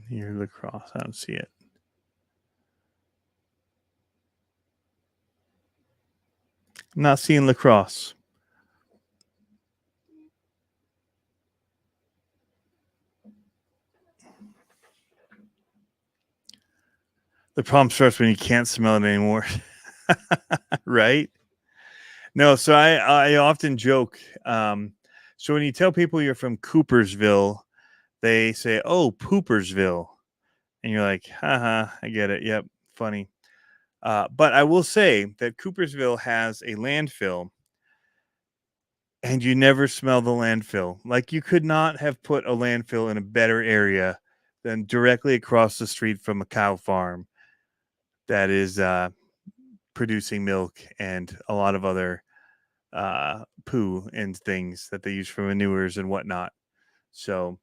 Here, lacrosse. I don't see it. I'm not seeing lacrosse. The problem starts when you can't smell it anymore. Right? No, so I often joke. So when you tell people you're from Coopersville, they say, "Oh, Poopersville," and you're like, "Haha, I get it. Yep, funny." But I will say that Coopersville has a landfill, and you never smell the landfill. Like you could not have put a landfill in a better area than directly across the street from a cow farm that is producing milk and a lot of other poo and things that they use for manures and whatnot. So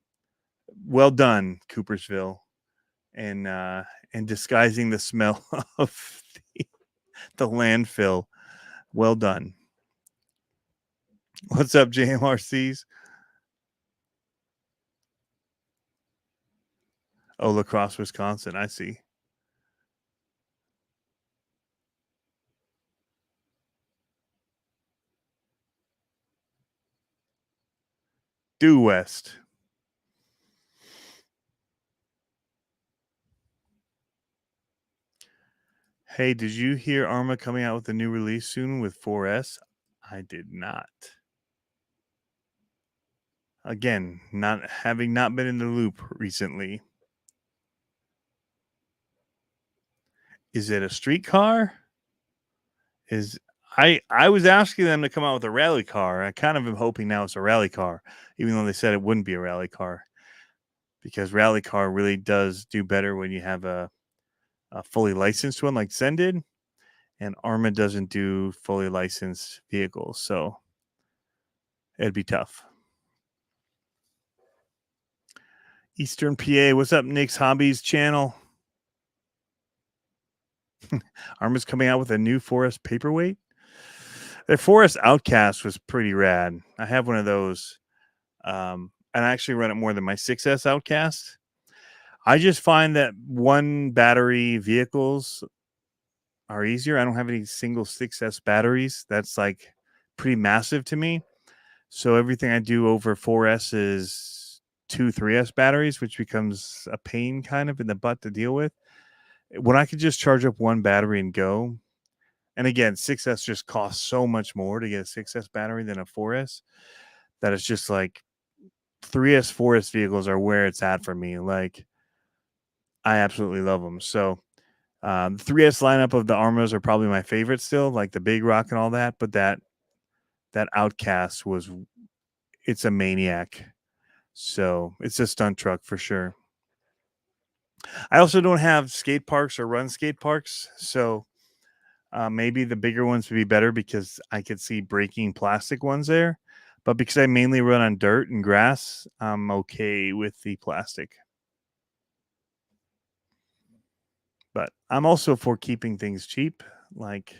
well done, Coopersville, and disguising the smell of the landfill. Well done. What's up, JMRCs? Oh, La Crosse, Wisconsin. I see. Due West. Hey, did you hear Arma coming out with a new release soon with 4S? I did not. Again, not having not been in the loop recently. Is it a street car? I was asking them to come out with a rally car. I kind of am hoping now it's a rally car, even though they said it wouldn't be a rally car, because rally car really does do better when you have a fully licensed one like Zen did, and Arma doesn't do fully licensed vehicles, so it'd be tough. Eastern PA, what's up, Nick's Hobbies channel? Arma's coming out with a new 4S paperweight. Their 4S Outcast was pretty rad. I have one of those. And I actually run it more than my 6S Outcast. I just find that one battery vehicles are easier. I don't have any single 6S batteries. That's like pretty massive to me. So everything I do over 4S is 3S batteries, which becomes a pain kind of in the butt to deal with. When I could just charge up one battery and go, and again, 6S just costs so much more to get a 6S battery than a 4S. that it's just like 3S, 4S vehicles are where it's at for me. Like, I absolutely love them. So, the 3S lineup of the Armos are probably my favorite still, like the Big Rock and all that. But that Outcast it's a maniac. So it's a stunt truck for sure. I also don't have skate parks or run skate parks, so maybe the bigger ones would be better because I could see breaking plastic ones there. But because I mainly run on dirt and grass, I'm okay with the plastic. But I'm also for keeping things cheap. Like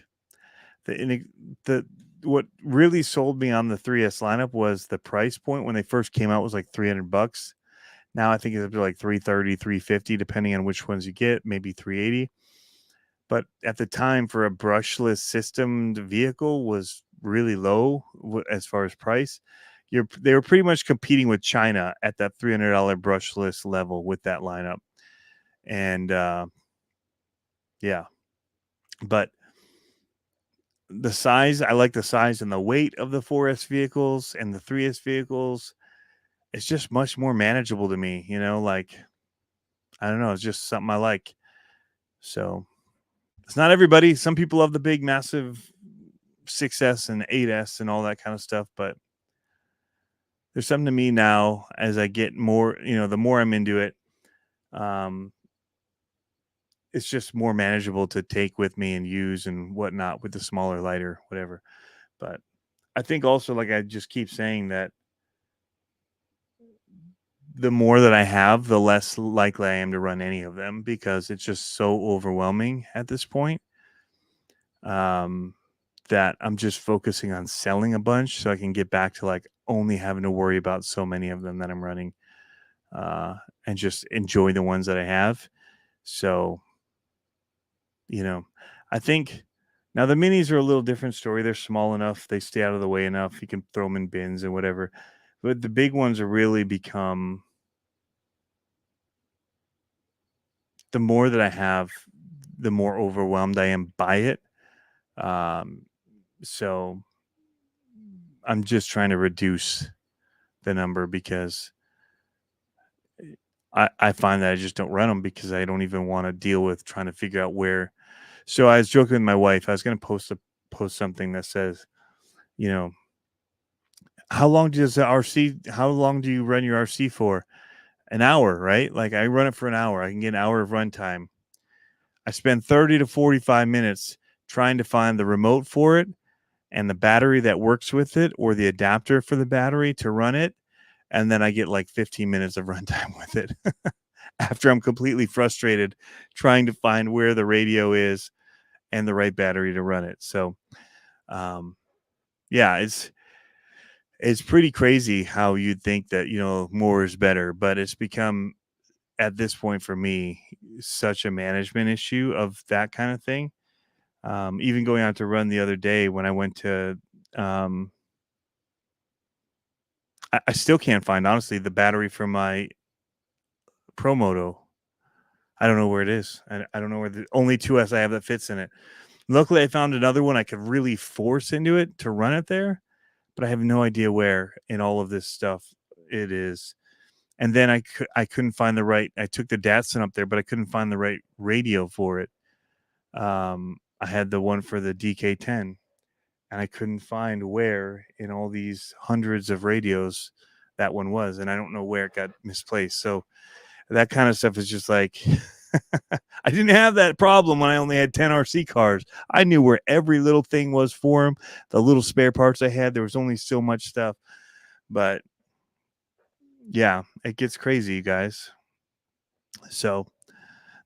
the what really sold me on the 3S lineup was the price point. When they first came out was like $300. Now I think it's up to like 330, 350, depending on which ones you get, maybe 380. But at the time, for a brushless systemed vehicle, was really low as far as price. They were pretty much competing with China at that $300 brushless level with that lineup. And yeah, but the size, I like the size and the weight of the 4S vehicles and the 3S vehicles. It's just much more manageable to me, like, I don't know, it's just something I like. So it's not everybody. Some people love the big, massive 6S and 8S and all that kind of stuff, but there's something to me now as I get more, the more I'm into it, um, it's just more manageable to take with me and use and whatnot with the smaller, lighter, whatever. But I think also, like I just keep saying, that the more that I have, the less likely I am to run any of them because it's just so overwhelming at this point. That I'm just focusing on selling a bunch so I can get back to like only having to worry about so many of them that I'm running, uh, and just enjoy the ones that I have. So, I think now the minis are a little different story. They're small enough, they stay out of the way enough. You can throw them in bins and whatever. But the big ones are really become, the more that I have, the more overwhelmed I am by it. Um, so I'm just trying to reduce the number because I find that I just don't run them because I don't even want to deal with trying to figure out where. So I was joking with my wife. I was going to post something that says, you know, how long does the RC? How long do you run your RC for? An hour, right? Like, I run it for an hour. I can get an hour of run time. I spend 30 to 45 minutes trying to find the remote for it and the battery that works with it, or the adapter for the battery to run it. And then I get like 15 minutes of runtime with it after I'm completely frustrated trying to find where the radio is and the right battery to run it. So, yeah, it's pretty crazy how you'd think that, more is better, but it's become, at this point for me, such a management issue of that kind of thing. Even going out to run the other day when I went to, I still can't find, honestly, the battery for my Promoto. I don't know where it is. I don't know where the only 2S I have that fits in it. Luckily, I found another one I could really force into it to run it there, but I have no idea where in all of this stuff it is. And then I couldn't find the right. I took the Datsun up there, but I couldn't find the right radio for it. I had the one for the DK10, and I couldn't find where in all these hundreds of radios that one was, and I don't know where it got misplaced. So that kind of stuff is just like, I didn't have that problem when I only had 10 RC cars. I knew where every little thing was for them. The little spare parts I had, there was only so much stuff. But yeah, it gets crazy, you guys. So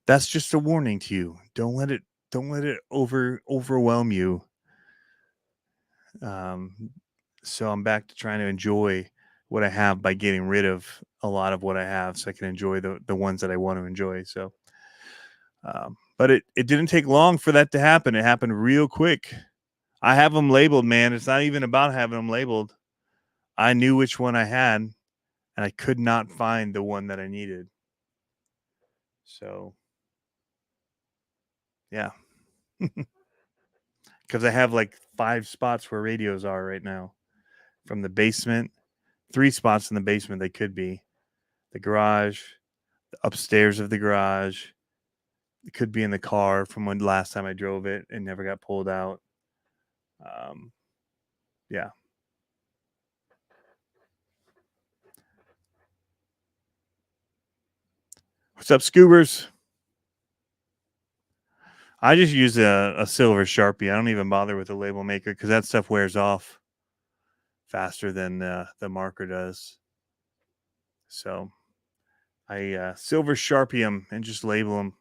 that's just a warning to you. Don't let it overwhelm you. So I'm back to trying to enjoy what I have by getting rid of a lot of what I have so I can enjoy the ones that I want to enjoy. So but it didn't take long for that to happen. It happened real quick. I have them labeled, man. It's not even about having them labeled. I knew which one I had, and I could not find the one that I needed. So, yeah. Because I have like 5 spots where radios are right now, from the basement 3 spots in the basement they could be. The garage, the upstairs of the garage. It could be in the car from when last time I drove it and never got pulled out. Yeah. What's up, Scoobers? I just use a silver Sharpie. I don't even bother with the label maker because that stuff wears off faster than the marker does. So I silver Sharpie them and just label them.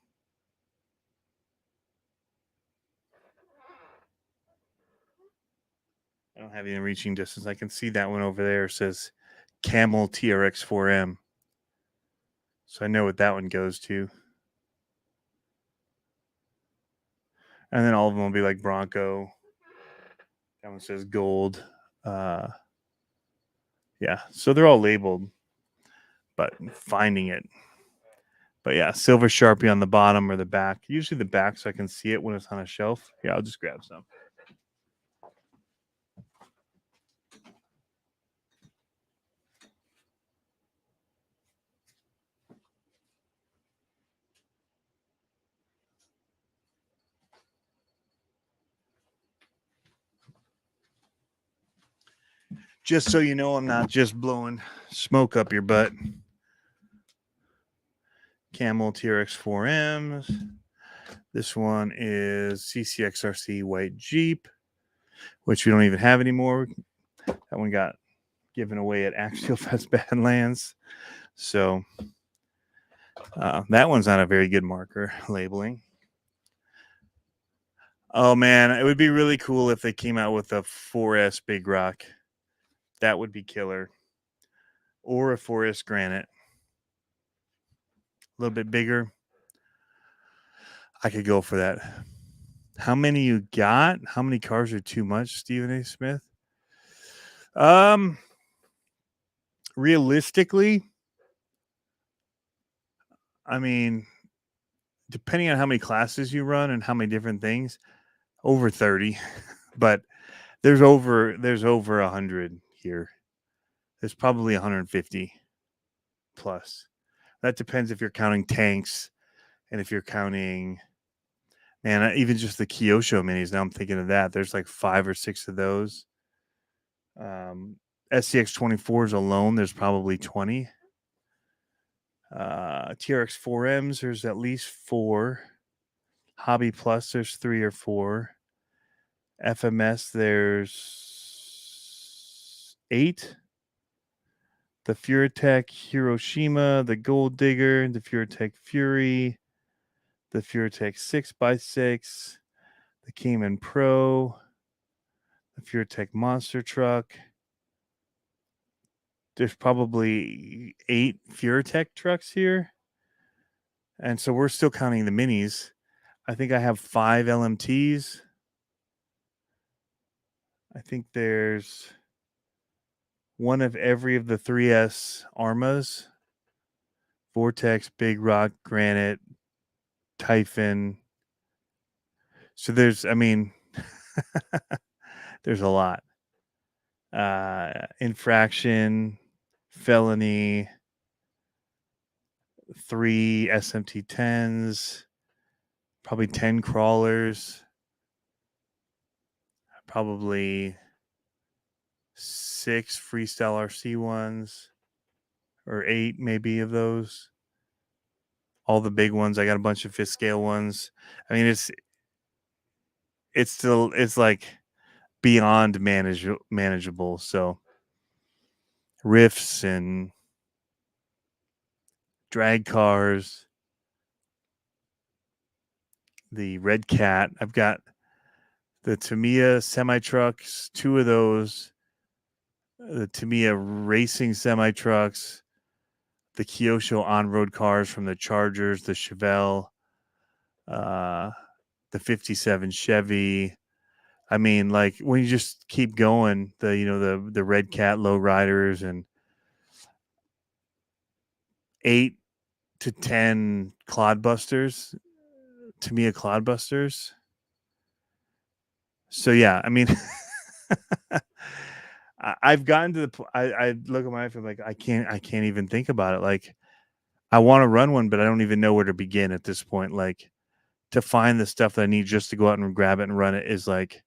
I don't have any reaching distance. I can see that one over there. It says Camel TRX4M. So I know what that one goes to. And then all of them will be like Bronco. That one says gold. Yeah. So they're all labeled, but finding it. But yeah, silver Sharpie on the bottom or the back. Usually the back so I can see it when it's on a shelf. Yeah, I'll just grab some. Just so you know, I'm not just blowing smoke up your butt. Camel TRX4Ms. This one is CCXRC White Jeep, which we don't even have anymore. That one got given away at Axial Fest Badlands. So that one's not a very good marker labeling. Oh, man, it would be really cool if they came out with a 4S Big Rock. That would be killer. Or a 4S Granite. A little bit bigger. I could go for that. How many you got? How many cars are too much, Stephen A. Smith? Realistically, I mean, depending on how many classes you run and how many different things, over 30. But there's over 100 here. There's probably 150 plus. That depends if you're counting tanks and if you're counting, man, even just the Kyosho minis. Now I'm thinking of that. There's like 5 or 6 of those. SCX 24s alone, there's probably 20. TRX 4Ms, there's at least 4. Hobby Plus, there's 3 or 4. FMS, there's 8. The Furatech Hiroshima, the Gold Digger, the Furatech Fury, the Furatech 6x6, the Cayman Pro, the Furatech Monster Truck. There's probably 8 Furatech trucks here. And so we're still counting the minis. I think I have 5 LMTs. I think there's one of every of the 3S Armas. Vortex, Big Rock, Granite, Typhon. So there's, I mean, there's a lot. Infraction, felony, 3 SMT 10s, probably 10 crawlers, probably 6 freestyle RC ones, or 8 maybe of those. All the big ones. I got a bunch of 5th scale ones. I mean, it's like beyond manageable. So riffs and drag cars, the Red Cat. I've got the Tamiya semi trucks, 2 of those, the Tamiya racing semi trucks, the Kyosho on-road cars from the Chargers, the Chevelle, the 57 Chevy. I mean, like when you just keep going, the Red Cat lowriders and 8 to 10 Clodbusters, Tamiya Clodbusters. So yeah, I mean, I've gotten to the I look at my life and like I can't even think about it. Like I want to run one, but I don't even know where to begin at this point. Like to find the stuff that I need just to go out and grab it and run it is like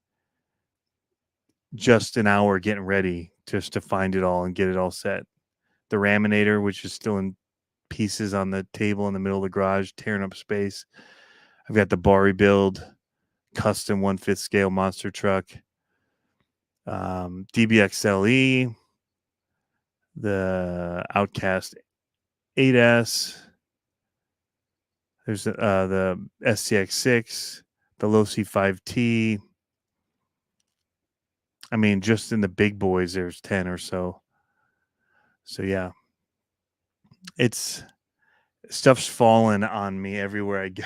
just an hour getting ready just to find it all and get it all set. The Raminator, which is still in pieces on the table in the middle of the garage, tearing up space. I've got the Bari build, custom 1/5 scale monster truck, DBXLE, the Outcast 8S. There's the SCX6, the Losi 5T. I mean, just in the big boys, there's 10 or so. So yeah, it's stuff's fallen on me everywhere I go.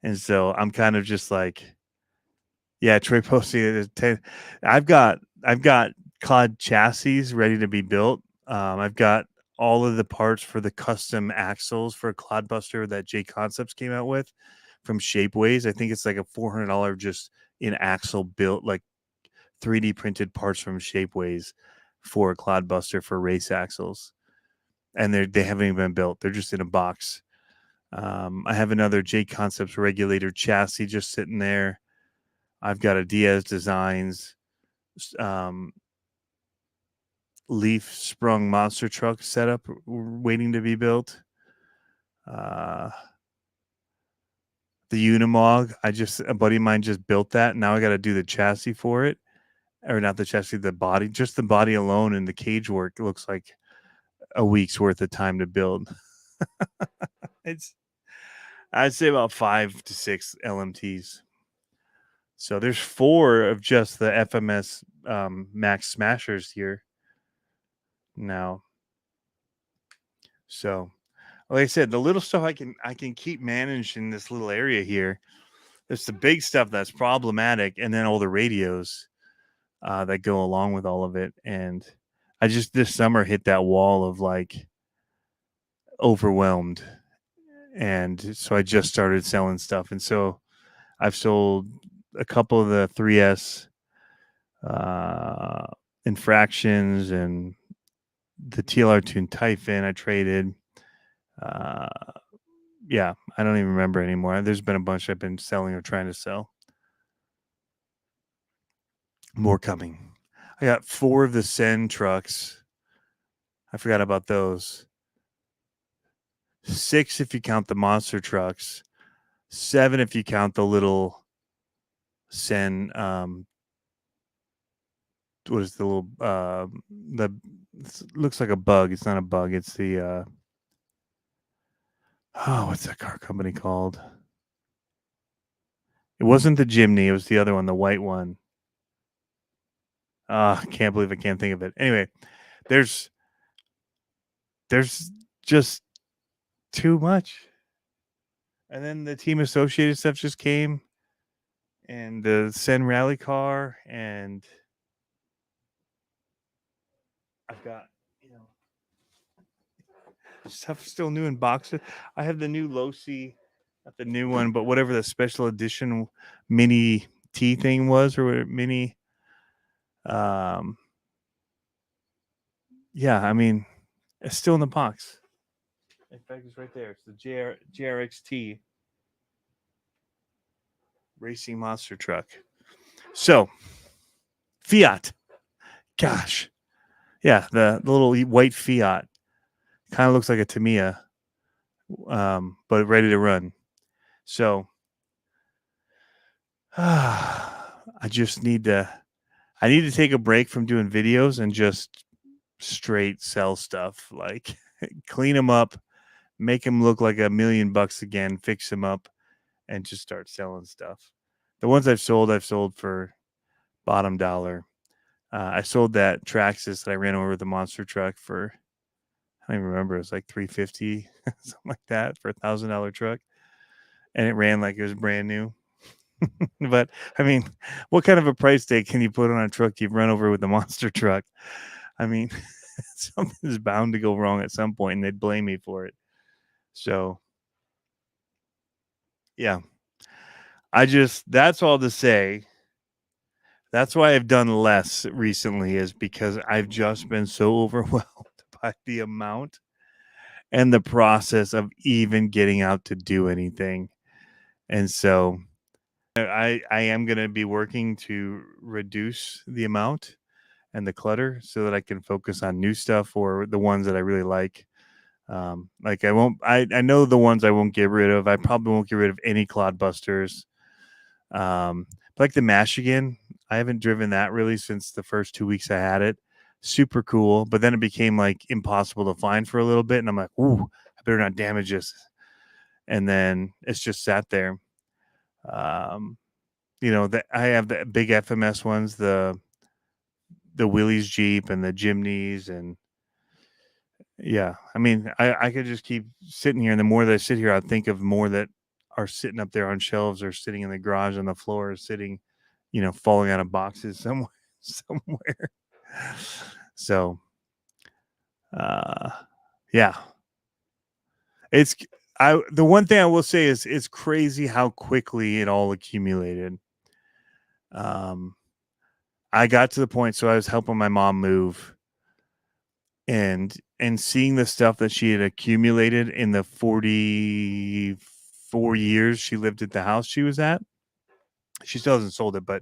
And so I'm kind of just like, yeah, Trey posted it. 10. I've got COD chassis ready to be built. I've got all of the parts for the custom axles for Clodbuster that J Concepts came out with from Shapeways. I think it's like a $400 just in axle built, like 3D printed parts from Shapeways for a Clodbuster for race axles. And they haven't even been built. They're just in a box. I have another J Concepts regulator chassis just sitting there. I've got a Diaz Designs leaf sprung monster truck setup waiting to be built. The Unimog, a buddy of mine just built that. Now I got to do the chassis for it, or not the chassis, the body. Just the body alone and the cage work looks like a week's worth of time to build. I'd say about 5 to 6 LMTs. So there's 4 of just the FMS Max Smashers here now. So, like I said, the little stuff I can keep managed in this little area here. There's the big stuff that's problematic, and then all the radios that go along with all of it. And I just this summer hit that wall of like overwhelmed, and so I just started selling stuff, and so I've sold a couple of the 3S infractions and the TLR Tune Typhon I traded. Yeah, I don't even remember anymore. There's been a bunch I've been selling or trying to sell. More coming. I got 4 of the Sen trucks. I forgot about those. 6 if you count the monster trucks. 7 if you count the little Sen. What is the little looks like a bug. It's not a bug. It's the what's that car company called? It wasn't the Jimny. It was the other one, the white one. I can't believe I can't think of it. Anyway, there's just too much. And then the Team Associated stuff just came, and the Sen rally car, and I've got stuff still new in boxes. I have the new Losi, not the new one, but whatever the special edition mini T thing was, or mini. Yeah, I mean, it's still in the box. In fact, it's right there. It's the JRXT racing monster truck. So, Fiat. Gosh. Yeah, the little white Fiat. Kind of looks like a Tamiya, but ready to run. So, I just need to take a break from doing videos and just straight sell stuff. Like clean them up, make them look like $1 million again, fix them up, and just start selling stuff. The ones I've sold for bottom dollar. I sold that Traxxas that I ran over with the monster truck for, I don't even remember, it was like $350, something like that, for $1,000 truck. And it ran like it was brand new. But I mean, what kind of a price tag can you put on a truck you've run over with the monster truck? I mean, something's bound to go wrong at some point, and they'd blame me for it. So, yeah, that's all to say That's why I've done less recently, is because I've just been so overwhelmed by the amount and the process of even getting out to do anything. And so I am going to be working to reduce the amount and the clutter so that I can focus on new stuff or the ones that I really like. Like I know the ones I won't get rid of. I probably won't get rid of any Clodbusters. Like the Michigan, I haven't driven that really since the first 2 weeks I had it. Super cool, but then it became like impossible to find for a little bit, and I'm like, ooh, I better not damage this. And then it's just sat there. I have the big FMS ones, the Willys Jeep and the Jimneys, and yeah, I mean, I could just keep sitting here, and the more that I sit here, I think of more that are sitting up there on shelves or sitting in the garage on the floor, sitting, falling out of boxes somewhere, somewhere. So, yeah, the one thing I will say is it's crazy how quickly it all accumulated. I got to the point, so I was helping my mom move, and seeing the stuff that she had accumulated in the 44 years she lived at the house she was at. She still hasn't sold it, but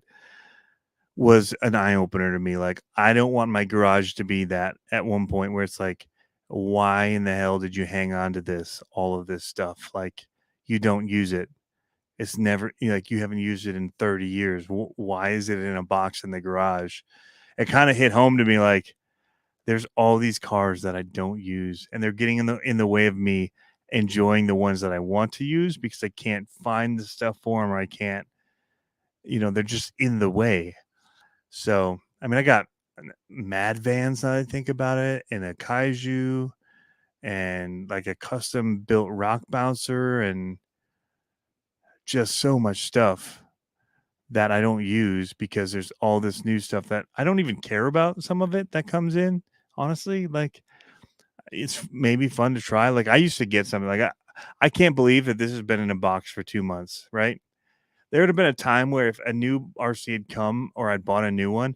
was an eye opener to me. Like, I don't want my garage to be that at one point where it's like, why in the hell did you hang on to this, all of this stuff? Like, you don't use it. It's never, like, you haven't used it in 30 years. Why is it in a box in the garage? It kind of hit home to me, like, there's all these cars that I don't use, and they're getting in the way of me enjoying the ones that I want to use because I can't find the stuff for them, or I can't, they're just in the way. So, I mean, I got Mad Vans now that I think about it, and a Kaiju, and like a custom built rock bouncer, and just so much stuff that I don't use because there's all this new stuff that I don't even care about. Some of it that comes in, honestly, like, it's maybe fun to try. Like, I used to get something like I can't believe that this has been in a box for 2 months, right? There would have been a time where if a new RC had come or I'd bought a new one,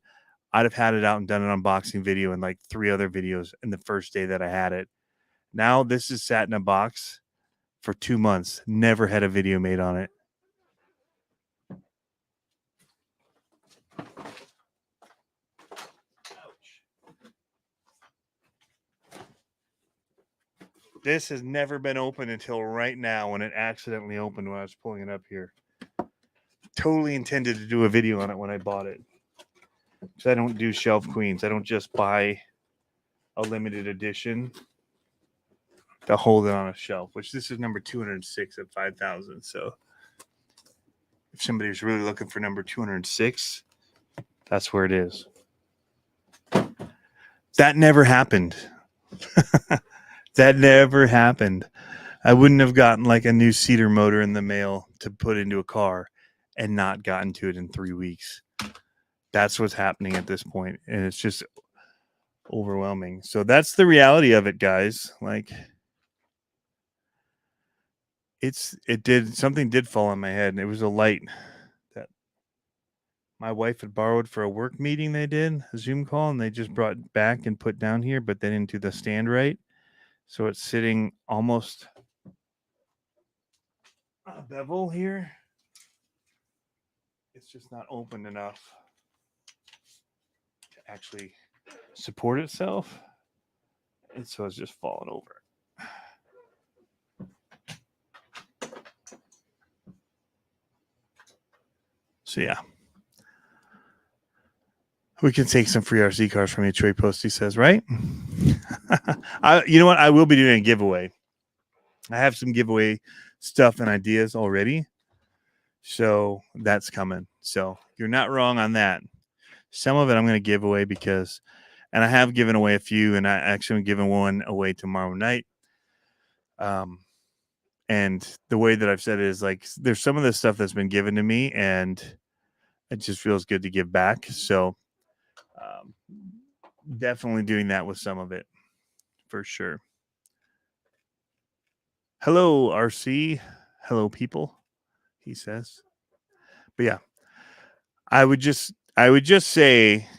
I'd have had it out and done an unboxing video and like 3 other videos in the first day that I had it. Now this is sat in a box for 2 months, never had a video made on it. This has never been opened until right now when it accidentally opened when I was pulling it up here. Totally intended to do a video on it when I bought it. Because I don't do shelf queens. I don't just buy a limited edition to hold it on a shelf, which this is number 206 at 5,000. So if somebody's really looking for number 206, that's where it is. That never happened. That never happened. I wouldn't have gotten like a new cedar motor in the mail to put into a car and not gotten to it in 3 weeks. That's what's happening at this point, and it's just overwhelming. So that's the reality of it, guys. Like, something did fall on my head, and it was a light that my wife had borrowed for a work meeting they did, a Zoom call, and they just brought back and put down here, but then into the stand right. So it's sitting almost on a bevel here. It's just not open enough to actually support itself. And so it's just falling over. So yeah. We can take some free RC cars from you, Trey Post, he says, right? You know what? I will be doing a giveaway. I have some giveaway stuff and ideas already. So that's coming. So you're not wrong on that. Some of it I'm going to give away and I have given away a few, and I actually am giving one away tomorrow night. And the way that I've said it is like, there's some of this stuff that's been given to me, and it just feels good to give back. So definitely doing that with some of it for sure. Hello, RC. Hello, people, he says. But yeah, I I would just say,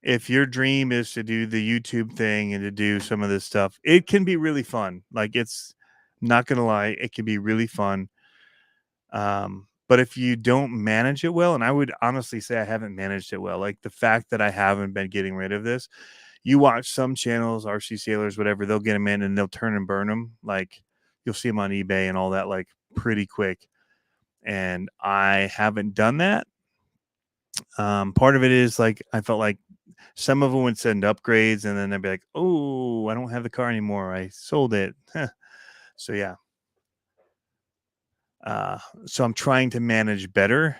if your dream is to do the YouTube thing and to do some of this stuff, it can be really fun. Like, it's not gonna lie, it can be really fun. But if you don't manage it well, and I would honestly say I haven't managed it well, like the fact that I haven't been getting rid of this. You watch some channels, RC Sailors, whatever, they'll get them in and they'll turn and burn them. Like, you'll see them on eBay and all that, like, pretty quick. And I haven't done that. Part of it is like I felt like some of them would send upgrades, and then they'd be like, "Oh, I don't have the car anymore. I sold it." So yeah. Uh, so I'm trying to manage better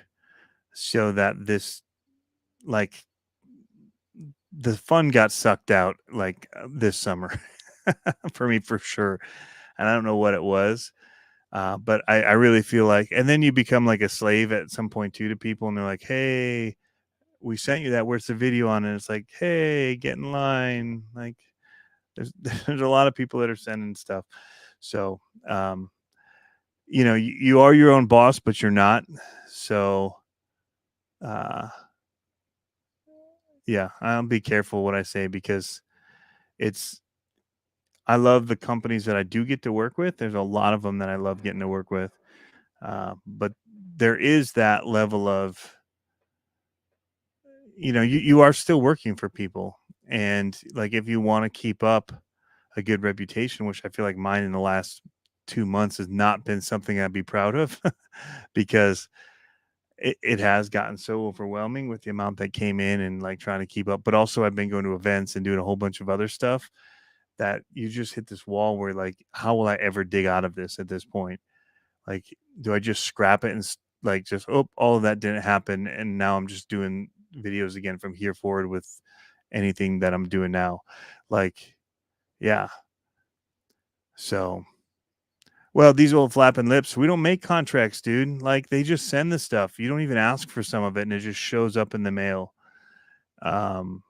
so that this, like, the fun got sucked out, like, this summer for me for sure. And I don't know what it was. But I really feel like, and then you become like a slave at some point too to people, and they're like, "Hey, we sent you that. Where's the video on it?" It's like, "Hey, get in line." Like, there's there's a lot of people that are sending stuff. So, you are your own boss, but you're not. So, uh, yeah, I'll be careful what I say, because it's I love the companies that I do get to work with. There's a lot of them that I love getting to work with. But there is that level of, you are still working for people. And like, if you want to keep up a good reputation, which I feel like mine in the last 2 months has not been something I'd be proud of, because it has gotten so overwhelming with the amount that came in and like trying to keep up. But also, I've been going to events and doing a whole bunch of other stuff that you just hit this wall where, like, how will I ever dig out of this at this point? Like, do I just scrap it and like, just, oh, all of that didn't happen, and now I'm just doing videos again from here forward with anything that I'm doing now? Like, yeah. So, well, these old flapping lips, we don't make contracts, dude. Like, they just send the stuff. You don't even ask for some of it, and it just shows up in the mail. Um,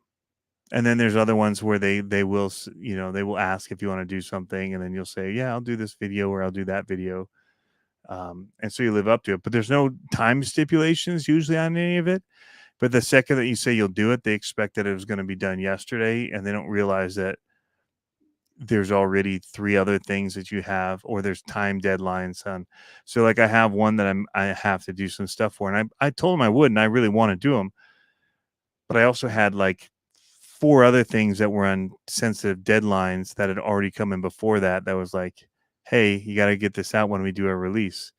and then there's other ones where they will, they will ask if you want to do something, and then you'll say, yeah, I'll do this video or I'll do that video. And so you live up to it, but there's no time stipulations usually on any of it. But the second that you say you'll do it, they expect that it was going to be done yesterday, and they don't realize that there's already 3 other things that you have, or there's time deadlines on. So, like, I have one that I have to do some stuff for, and I told them I would, and I really want to do them, but I also had like 4 other things that were on sensitive deadlines that had already come in before that. That was like, hey, you got to get this out when we do our release.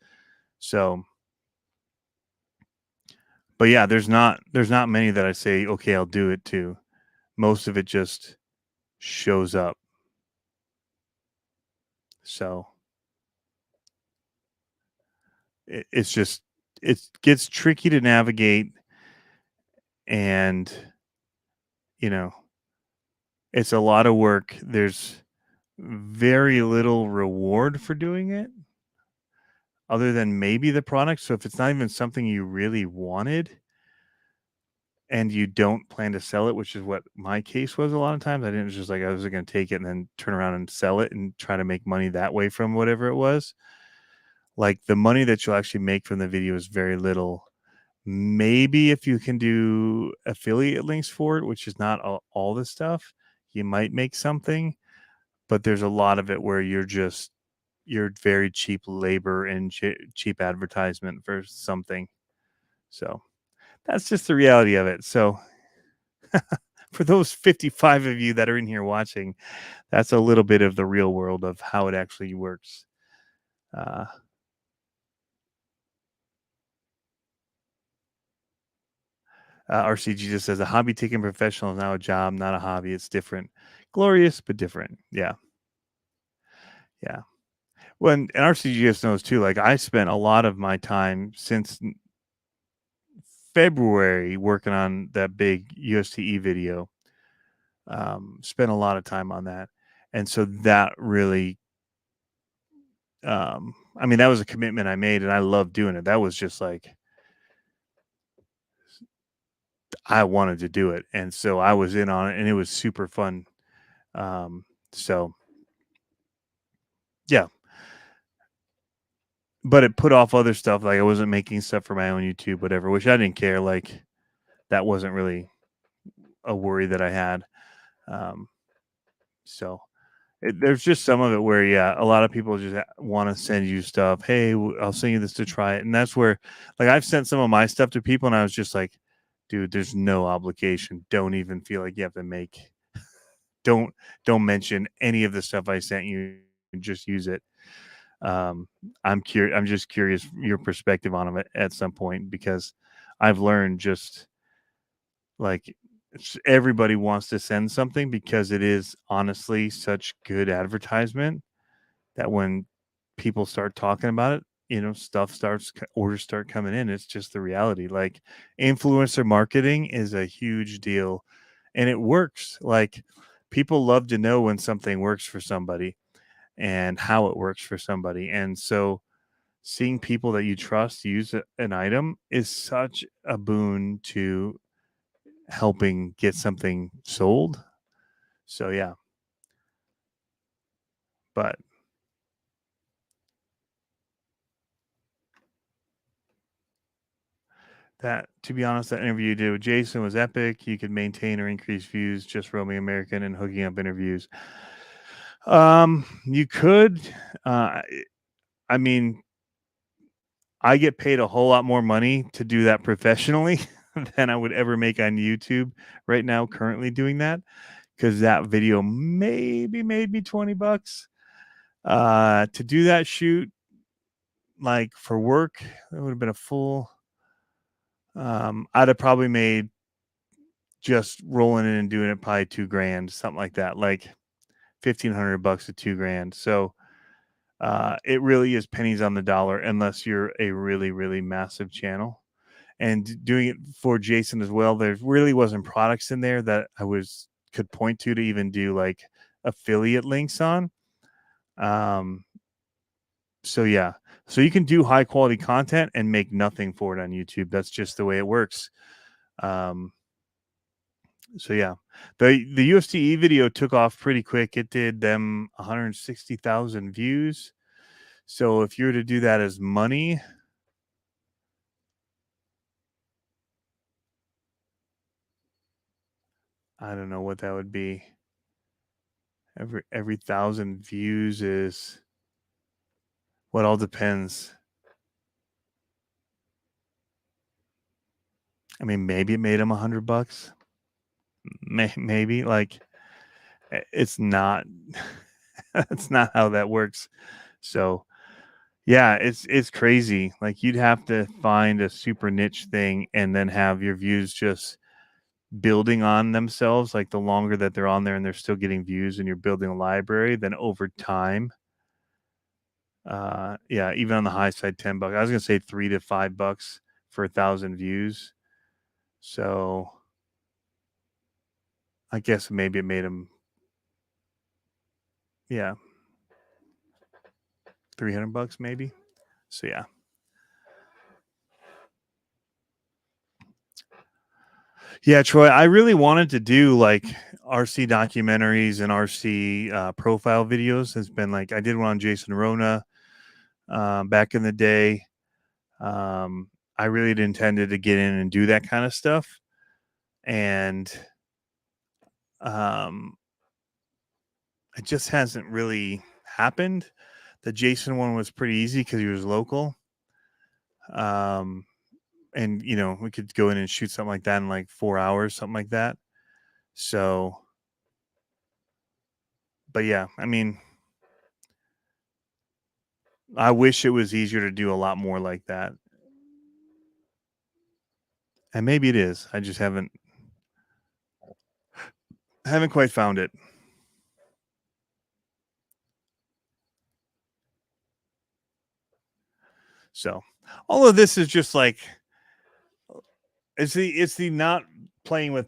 So, but yeah, there's not many that I say, okay, I'll do it to. Most of it just shows up. So it's just, it gets tricky to navigate, and you know it's a lot of work. There's very little reward for doing it, other than maybe the product. So if it's not even something you really wanted and you don't plan to sell it, which is what my case was a lot of times, I didn't just like, I was going to take it and then turn around and sell it and try to make money that way from whatever it was. Like, the money that you'll actually make from the video is very little. Maybe if you can do affiliate links for it, which is not all the stuff, you might make something. But there's a lot of it where you're very cheap labor and cheap advertisement for something. So that's just the reality of it. So for those 55 of you that are in here watching, that's a little bit of the real world of how it actually works. Uh, RCG just says, a hobby taken professional is now a job, not a hobby. It's different. Glorious, but different. Yeah. Yeah. Well, and RCGS knows too, like, I spent a lot of my time since February working on that big USTE video. Spent a lot of time on that. And so that really, I mean, that was a commitment I made, and I love doing it. That was just like, I wanted to do it. And so I was in on it, and it was super fun. So yeah, but it put off other stuff. Like, I wasn't making stuff for my own YouTube, whatever, which I didn't care. Like, that wasn't really a worry that I had. So there's just some of it where, yeah, a lot of people just want to send you stuff. Hey, I'll send you this to try it. And that's where, like, I've sent some of my stuff to people and I was just like, dude, there's no obligation. Don't even feel like you have to don't mention any of the stuff I sent you. Just use it. I'm curious. I'm just curious your perspective on it at some point, because I've learned just like everybody wants to send something because it is honestly such good advertisement that when people start talking about it, orders start coming in. It's just the reality. Like, influencer marketing is a huge deal and it works. Like, people love to know when something works for somebody and how it works for somebody. And so seeing people that you trust use an item is such a boon to helping get something sold. So yeah, but that, to be honest, that interview you did with Jason was epic. You could maintain or increase views just roaming American and hooking up interviews. You could. I mean, I get paid a whole lot more money to do that professionally than I would ever make on YouTube right now, currently doing that, because that video maybe made me $20. To do that shoot, like for work, it would have been a full. I'd have probably made, just rolling in and doing it, probably $2,000, something like that, like $1,500 to $2,000. So it really is pennies on the dollar unless you're a really, really massive channel. And doing it for Jason as well, there really wasn't products in there that I could point to even do like affiliate links on. So yeah, so you can do high quality content and make nothing for it on YouTube. That's just the way it works. So yeah, the UFCE video took off pretty quick. It did them 160,000 views. So if you were to do that as money, I don't know what that would be. Every 1,000 views is, what, all depends. I mean, maybe it made him $100. Maybe, like, it's not. That's not how that works. So yeah, it's crazy. Like, you'd have to find a super niche thing and then have your views just building on themselves. Like, the longer that they're on there and they're still getting views and you're building a library, then over time, yeah, even on the high side, $10. I was gonna say $3 to $5 for 1,000 views. So I guess maybe it made them, yeah, $300 maybe. So yeah. Yeah, Troy, I really wanted to do like RC documentaries and RC profile videos. It's been like, I did one on Jason Rona back in the day. I really had intended to get in and do that kind of stuff. And it just hasn't really happened. The Jason one was pretty easy because he was local. And we could go in and shoot something like that in like 4 hours, something like that. So, but yeah, I mean, I wish it was easier to do a lot more like that. And maybe it is. I just haven't quite found it. So, all of this is just like, it's the not playing with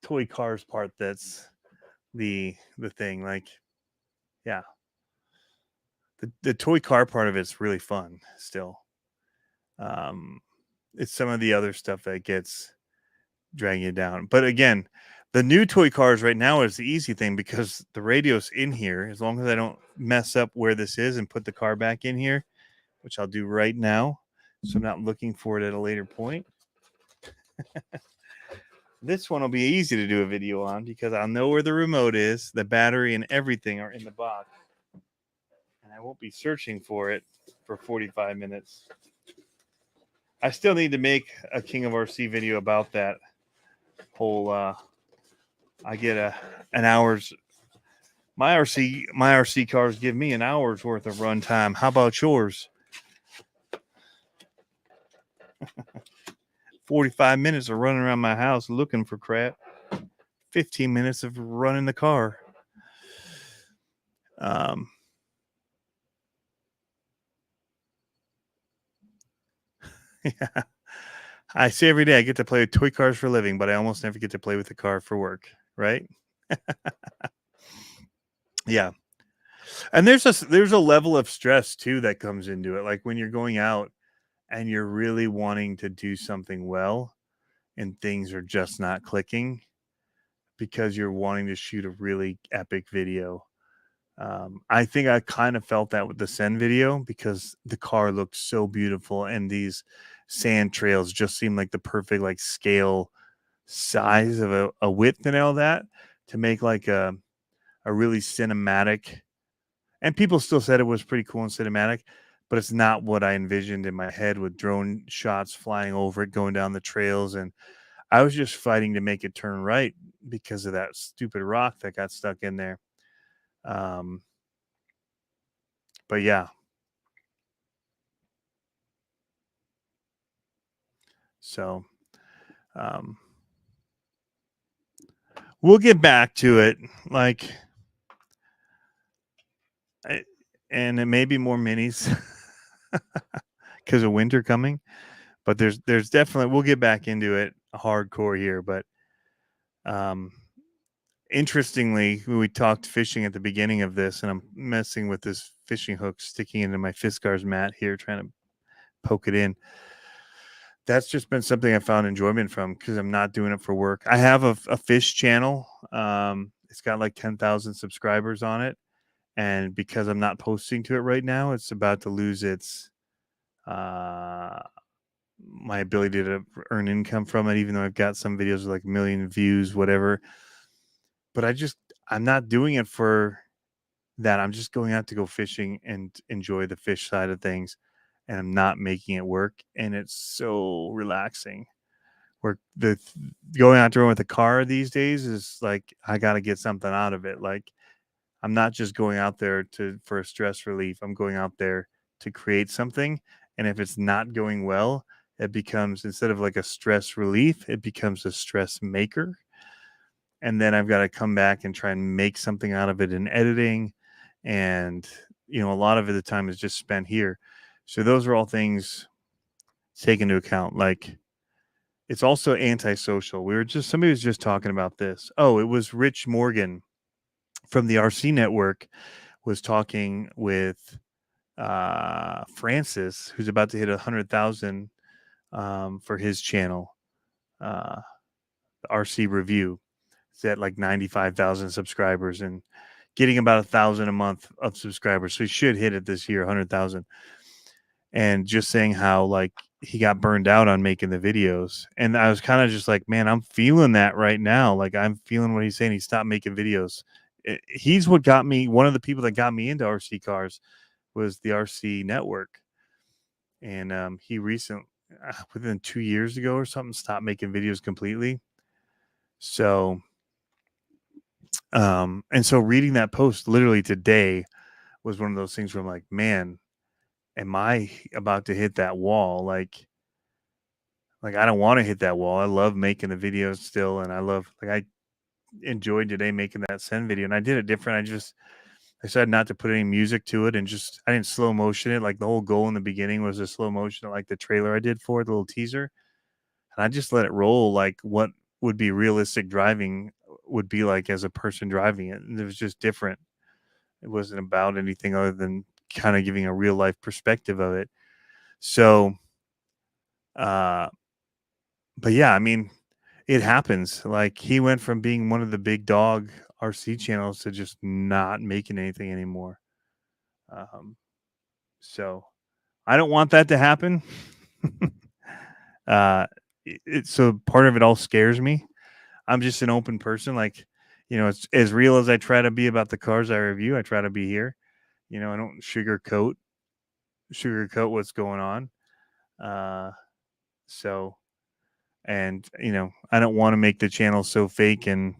toy cars part that's the thing. Like, yeah. The toy car part of it's really fun still. It's some of the other stuff that gets dragging you down. But again, the new toy cars right now is the easy thing because the radio's in here. As long as I don't mess up where this is and put the car back in here, which I'll do right now, so I'm not looking for it at a later point. This one will be easy to do a video on because I'll know where the remote is, the battery, and everything are in the box. And I won't be searching for it for 45 minutes. I still need to make a King of RC video about that whole I get an hour's my RC cars give me an hour's worth of run time. How about yours? 45 minutes of running around my house looking for crap. 15 minutes of running the car. Yeah. I say every day I get to play with toy cars for a living, but I almost never get to play with the car for work, right? Yeah. And there's a level of stress too that comes into it. Like when you're going out and you're really wanting to do something well and things are just not clicking because you're wanting to shoot a really epic video. I think I kind of felt that with the Sen video because the car looked so beautiful and these sand trails just seemed like the perfect like scale size of a width and all that to make like a really cinematic. And people still said it was pretty cool and cinematic, but it's not what I envisioned in my head with drone shots flying over it, going down the trails. And I was just fighting to make it turn right because of that stupid rock that got stuck in there. But yeah. So we'll get back to it. Like, and it may be more minis because of winter coming. But there's definitely we'll get back into it hardcore here. But interestingly, we talked fishing at the beginning of this, and I'm messing with this fishing hook sticking into my Fiskars mat here, trying to poke it in. That's just been something I found enjoyment from because I'm not doing it for work. I have a fish channel. It's got like 10,000 subscribers on it. And because I'm not posting to it right now, it's about to lose its my ability to earn income from it, even though I've got some videos with like 1 million views, whatever. But I'm not doing it for that. I'm just going out to go fishing and enjoy the fish side of things. And I'm not making it work. And it's so relaxing. Where the going out there with a car these days is like, I got to get something out of it. Like, I'm not just going out there for a stress relief. I'm going out there to create something. And if it's not going well, it becomes, instead of like a stress relief, it becomes a stress maker. And then I've got to come back and try and make something out of it in editing. And, a lot of the time is just spent here. So those are all things taken into account. Like, it's also antisocial. Somebody was just talking about this. Oh, it was Rich Morgan from the RC Network was talking with Francis, who's about to hit 100,000 for his channel, the RC Review. It's at like 95,000 subscribers and getting about 1,000 a month of subscribers. So he should hit it this year, 100,000. And just saying how like he got burned out on making the videos. And I was kind of just like, man, I'm feeling that right now. Like I'm feeling what he's saying. He stopped making videos. He's what got me, one of the people that got me into RC cars was the RC Network. And he recently, within 2 years ago or something, stopped making videos completely. So, and so reading that post literally today was one of those things where I'm like, man, am I about to hit that wall? Like I don't want to hit that wall. I love making the videos still. And I enjoyed today making that Sen video, and I did it different. I decided not to put any music to it, and I didn't slow motion it. Like the whole goal in the beginning was to slow motion it, like the trailer I did for it, the little teaser. And I just let it roll like what would be realistic driving would be like as a person driving it. And it was just different. It wasn't about anything other than kind of giving a real life perspective of it. So, but yeah, I mean, it happens. Like he went from being one of the big dog RC channels to just not making anything anymore. So I don't want that to happen. So part of it all scares me I'm just an open person. Like, it's as real as I try to be about the cars I review. I try to be here. I don't sugarcoat what's going on. So, and I don't want to make the channel so fake and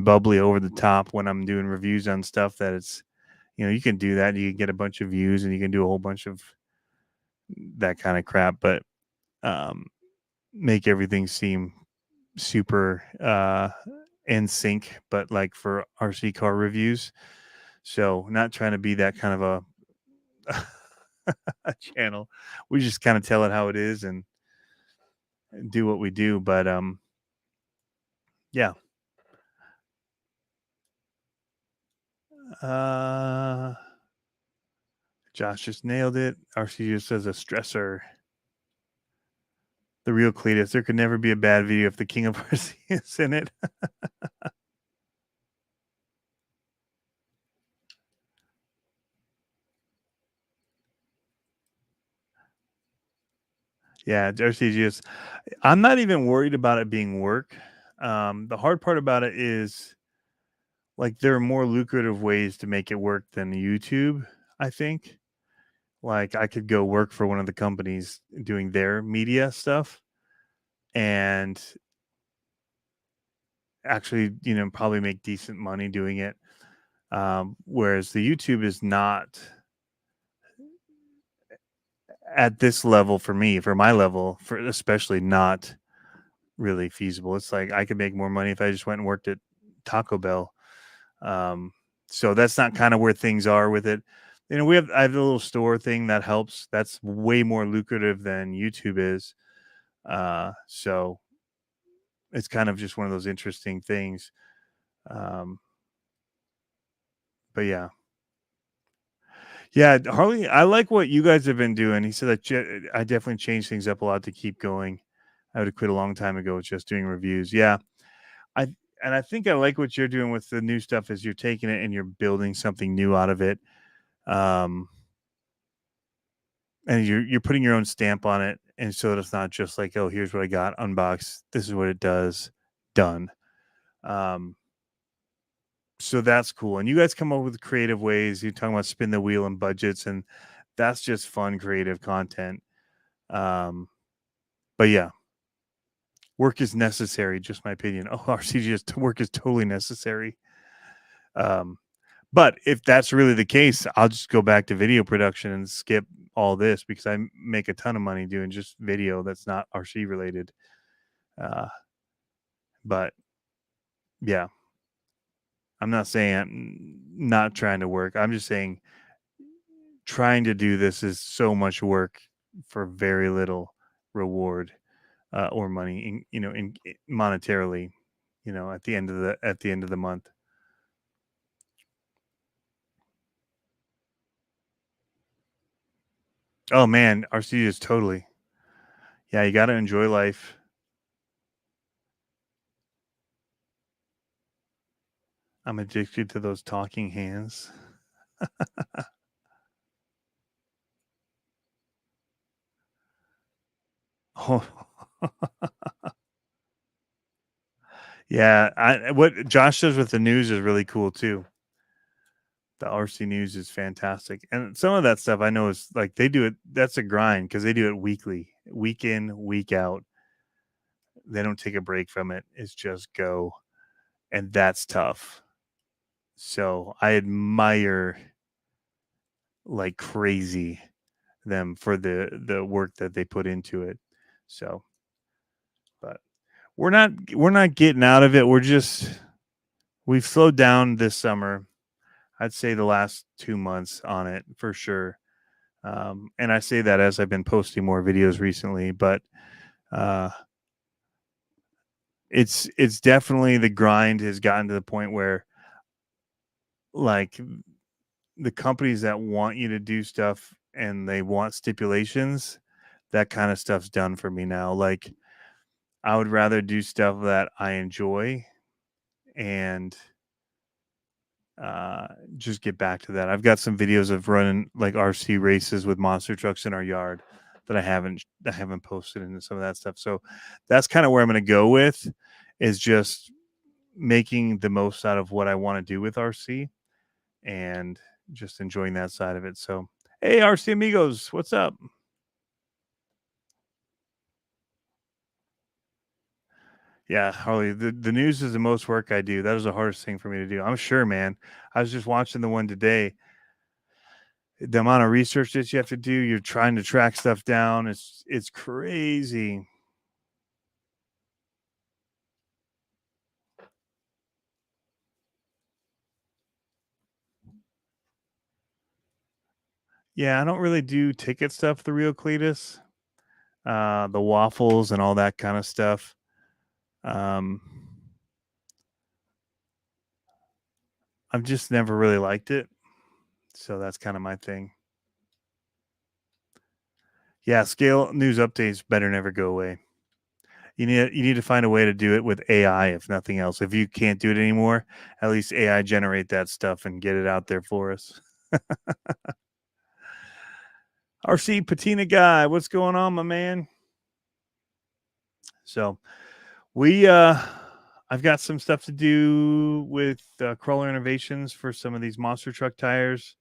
bubbly over the top when I'm doing reviews on stuff that it's, you can do that. You can get a bunch of views and you can do a whole bunch of that kind of crap, but make everything seem super in sync, but like for RC car reviews. So not trying to be that kind of a channel. We just kind of tell it how it is and do what we do. But yeah. Josh just nailed it. RC just says a stressor. The real Cletus. There could never be a bad video if the king of RC is in it. Yeah, RCGS. I'm not even worried about it being work. The hard part about it is like there are more lucrative ways to make it work than YouTube, I think. Like I could go work for one of the companies doing their media stuff and actually, probably make decent money doing it. Whereas the YouTube is not at this level for me, for my level, for especially not really feasible. It's like I could make more money if I just went and worked at Taco Bell. So that's not kind of where things are with it. I have a little store thing that helps. That's way more lucrative than YouTube is. So it's kind of just one of those interesting things. But yeah. Yeah, Harley, I like what you guys have been doing. He said that I definitely changed things up a lot to keep going. I would have quit a long time ago with just doing reviews. Yeah. I think I like what you're doing with the new stuff is you're taking it and you're building something new out of it. And you're putting your own stamp on it. And so it's not just like, oh, here's what I got, unboxed. This is what it does, done. So that's cool. And you guys come up with creative ways. You're talking about spin the wheel and budgets, and that's just fun, creative content. But yeah, work is necessary, just my opinion. Oh, RCG work is totally necessary. But if that's really the case, I'll just go back to video production and skip all this because I make a ton of money doing just video that's not RC related. But yeah, I'm not saying I'm not trying to work. I'm just saying trying to do this is so much work for very little reward or money, in monetarily, at the end of the month. Oh man, RC is totally. Yeah, you got to enjoy life. I'm addicted to those talking hands. Oh. Yeah, what Josh does with the news is really cool too. The RC news is fantastic. And some of that stuff I know is like they do it, that's a grind because they do it weekly, week in, week out. They don't take a break from it. It's just go. And that's tough. So I admire like crazy them for the work that they put into it. So, but we're not getting out of it. We've slowed down this summer. I'd say the last 2 months on it for sure. And I say that as I've been posting more videos recently, but it's definitely the grind has gotten to the point where like the companies that want you to do stuff and they want stipulations, that kind of stuff's done for me now. Like I would rather do stuff that I enjoy and just get back to that. I've got some videos of running like RC races with monster trucks in our yard that I haven't posted into some of that stuff. So that's kind of where I'm going to go with. is just making the most out of what I want to do with RC and just enjoying that side of it. So, hey, RC amigos, what's up? Yeah, Harley, the news is the most work I do. That is the hardest thing for me to do. I'm sure, man. I was just watching the one today. The amount of research that you have to do, you're trying to track stuff down. It's crazy. Yeah, I don't really do ticket stuff, the real Cletus. The waffles and all that kind of stuff. Um, I've just never really liked it. So that's kind of my thing. Yeah, scale news updates better never go away. You need to find a way to do it with AI, if nothing else. If you can't do it anymore, at least AI generate that stuff and get it out there for us. RC Patina guy, what's going on, my man? So I've got some stuff to do with crawler innovations for some of these monster truck tires.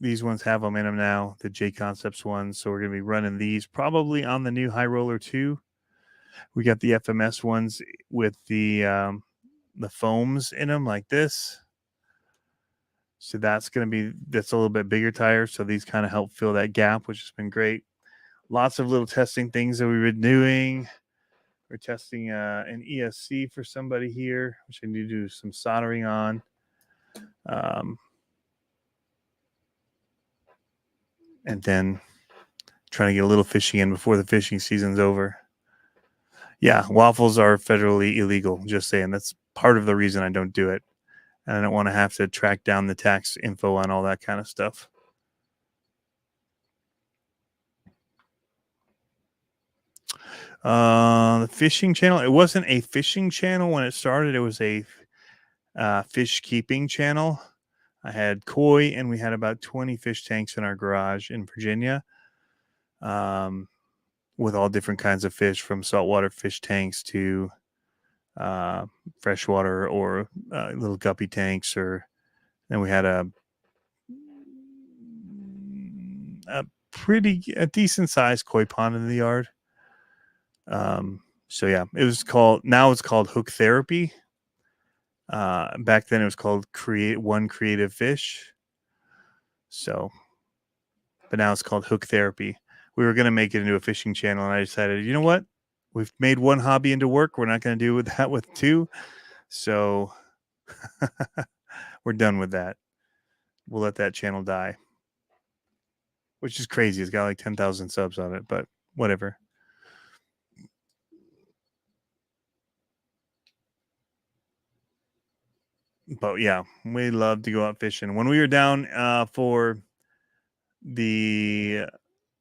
These ones have them in them now, the J Concepts ones. So we're going to be running these probably on the new High Roller 2. We got the FMS ones with the foams in them like this. So that's a little bit bigger tire. So these kind of help fill that gap, which has been great. Lots of little testing things that we've been doing. We're testing an ESC for somebody here, which I need to do some soldering on. And then trying to get a little fishing in before the fishing season's over. Yeah, waffles are federally illegal. Just saying. That's part of the reason I don't do it. And I don't want to have to track down the tax info on all that kind of stuff. The fishing channel. It wasn't a fishing channel when it started. It was a fish keeping channel. I had koi, and we had about 20 fish tanks in our garage in Virginia, with all different kinds of fish, from saltwater fish tanks to freshwater or little guppy tanks. Then we had a decent sized koi pond in the yard. So yeah, it's called Hook Therapy. Back then it was called Creative Fish. So, but now it's called Hook Therapy. We were going to make it into a fishing channel, and I decided, you know what? We've made one hobby into work. We're not going to do that with two. So we're done with that. We'll let that channel die, which is crazy. It's got like 10,000 subs on it, but whatever. But yeah, we love to go out fishing. When we were down for the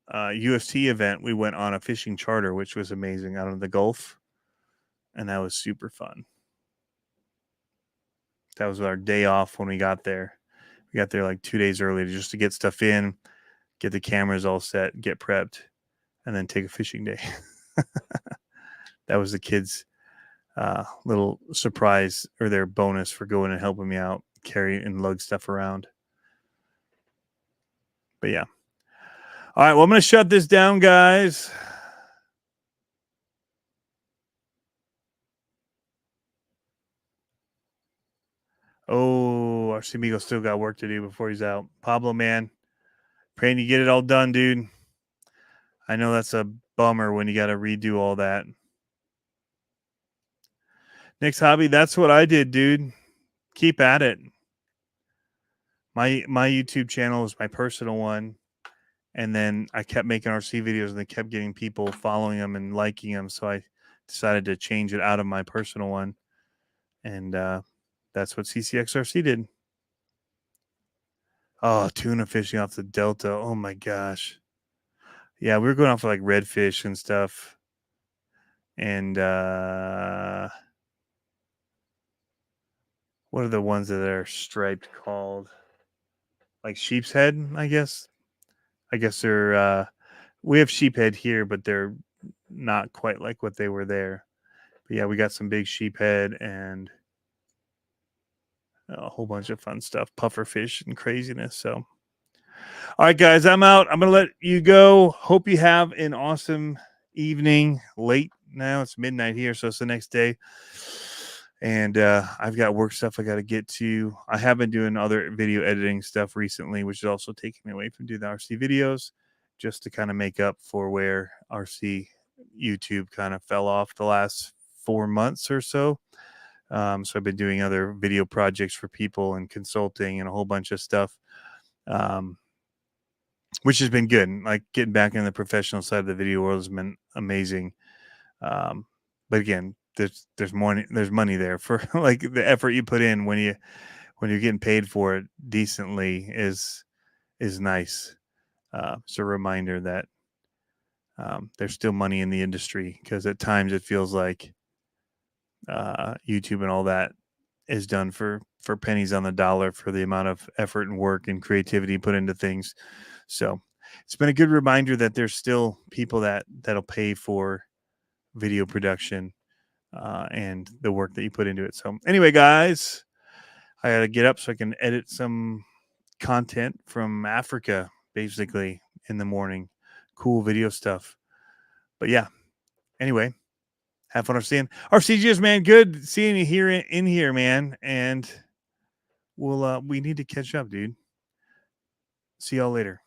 UST event, we went on a fishing charter, which was amazing, out of the Gulf, and that was super fun. That was our day off when we got there. We got there like 2 days early just to get stuff in, get the cameras all set, get prepped, and then take a fishing day. That was the kids' little surprise, or their bonus for going and helping me out, carry and lug stuff around. But yeah. All right, well, I'm going to shut this down, guys. Oh, our Simigo still got work to do before he's out. Pablo, man, praying you get it all done, dude. I know that's a bummer when you got to redo all that. Next hobby, that's what I did, dude. Keep at it. My YouTube channel is my personal one. And then I kept making RC videos, and they kept getting people following them and liking them. So I decided to change it out of my personal one. And that's what CCXRC did. Oh, tuna fishing off the Delta. Oh my gosh. Yeah, we were going off for like redfish and stuff. And what are the ones that are striped called? Like sheep's head, I guess. I guess they're we have sheephead here, but they're not quite like what they were there. But yeah, we got some big sheephead and a whole bunch of fun stuff, pufferfish and craziness. So, all right, guys, I'm out. I'm going to let you go. Hope you have an awesome evening. Late now, it's midnight here, so it's the next day. And I've got work stuff I got to get to. I have been doing other video editing stuff recently, which is also taking me away from doing the RC videos, just to kind of make up for where RC YouTube kind of fell off the last 4 months or so. So I've been doing other video projects for people and consulting and a whole bunch of stuff, which has been good. Like getting back in the professional side of the video world has been amazing. But again, there's money there for like the effort you put in when you're getting paid for it decently is nice. It's a reminder that there's still money in the industry, because at times it feels like YouTube and all that is done for pennies on the dollar for the amount of effort and work and creativity put into things. So it's been a good reminder that there's still people that'll pay for video production and the work that you put into it. So anyway, guys, I got to get up so I can edit some content from Africa, basically, in the morning. Cool video stuff. But yeah, anyway, have fun RCing. RCGs, man, good seeing you here in here, man. And we need to catch up, dude. See y'all later.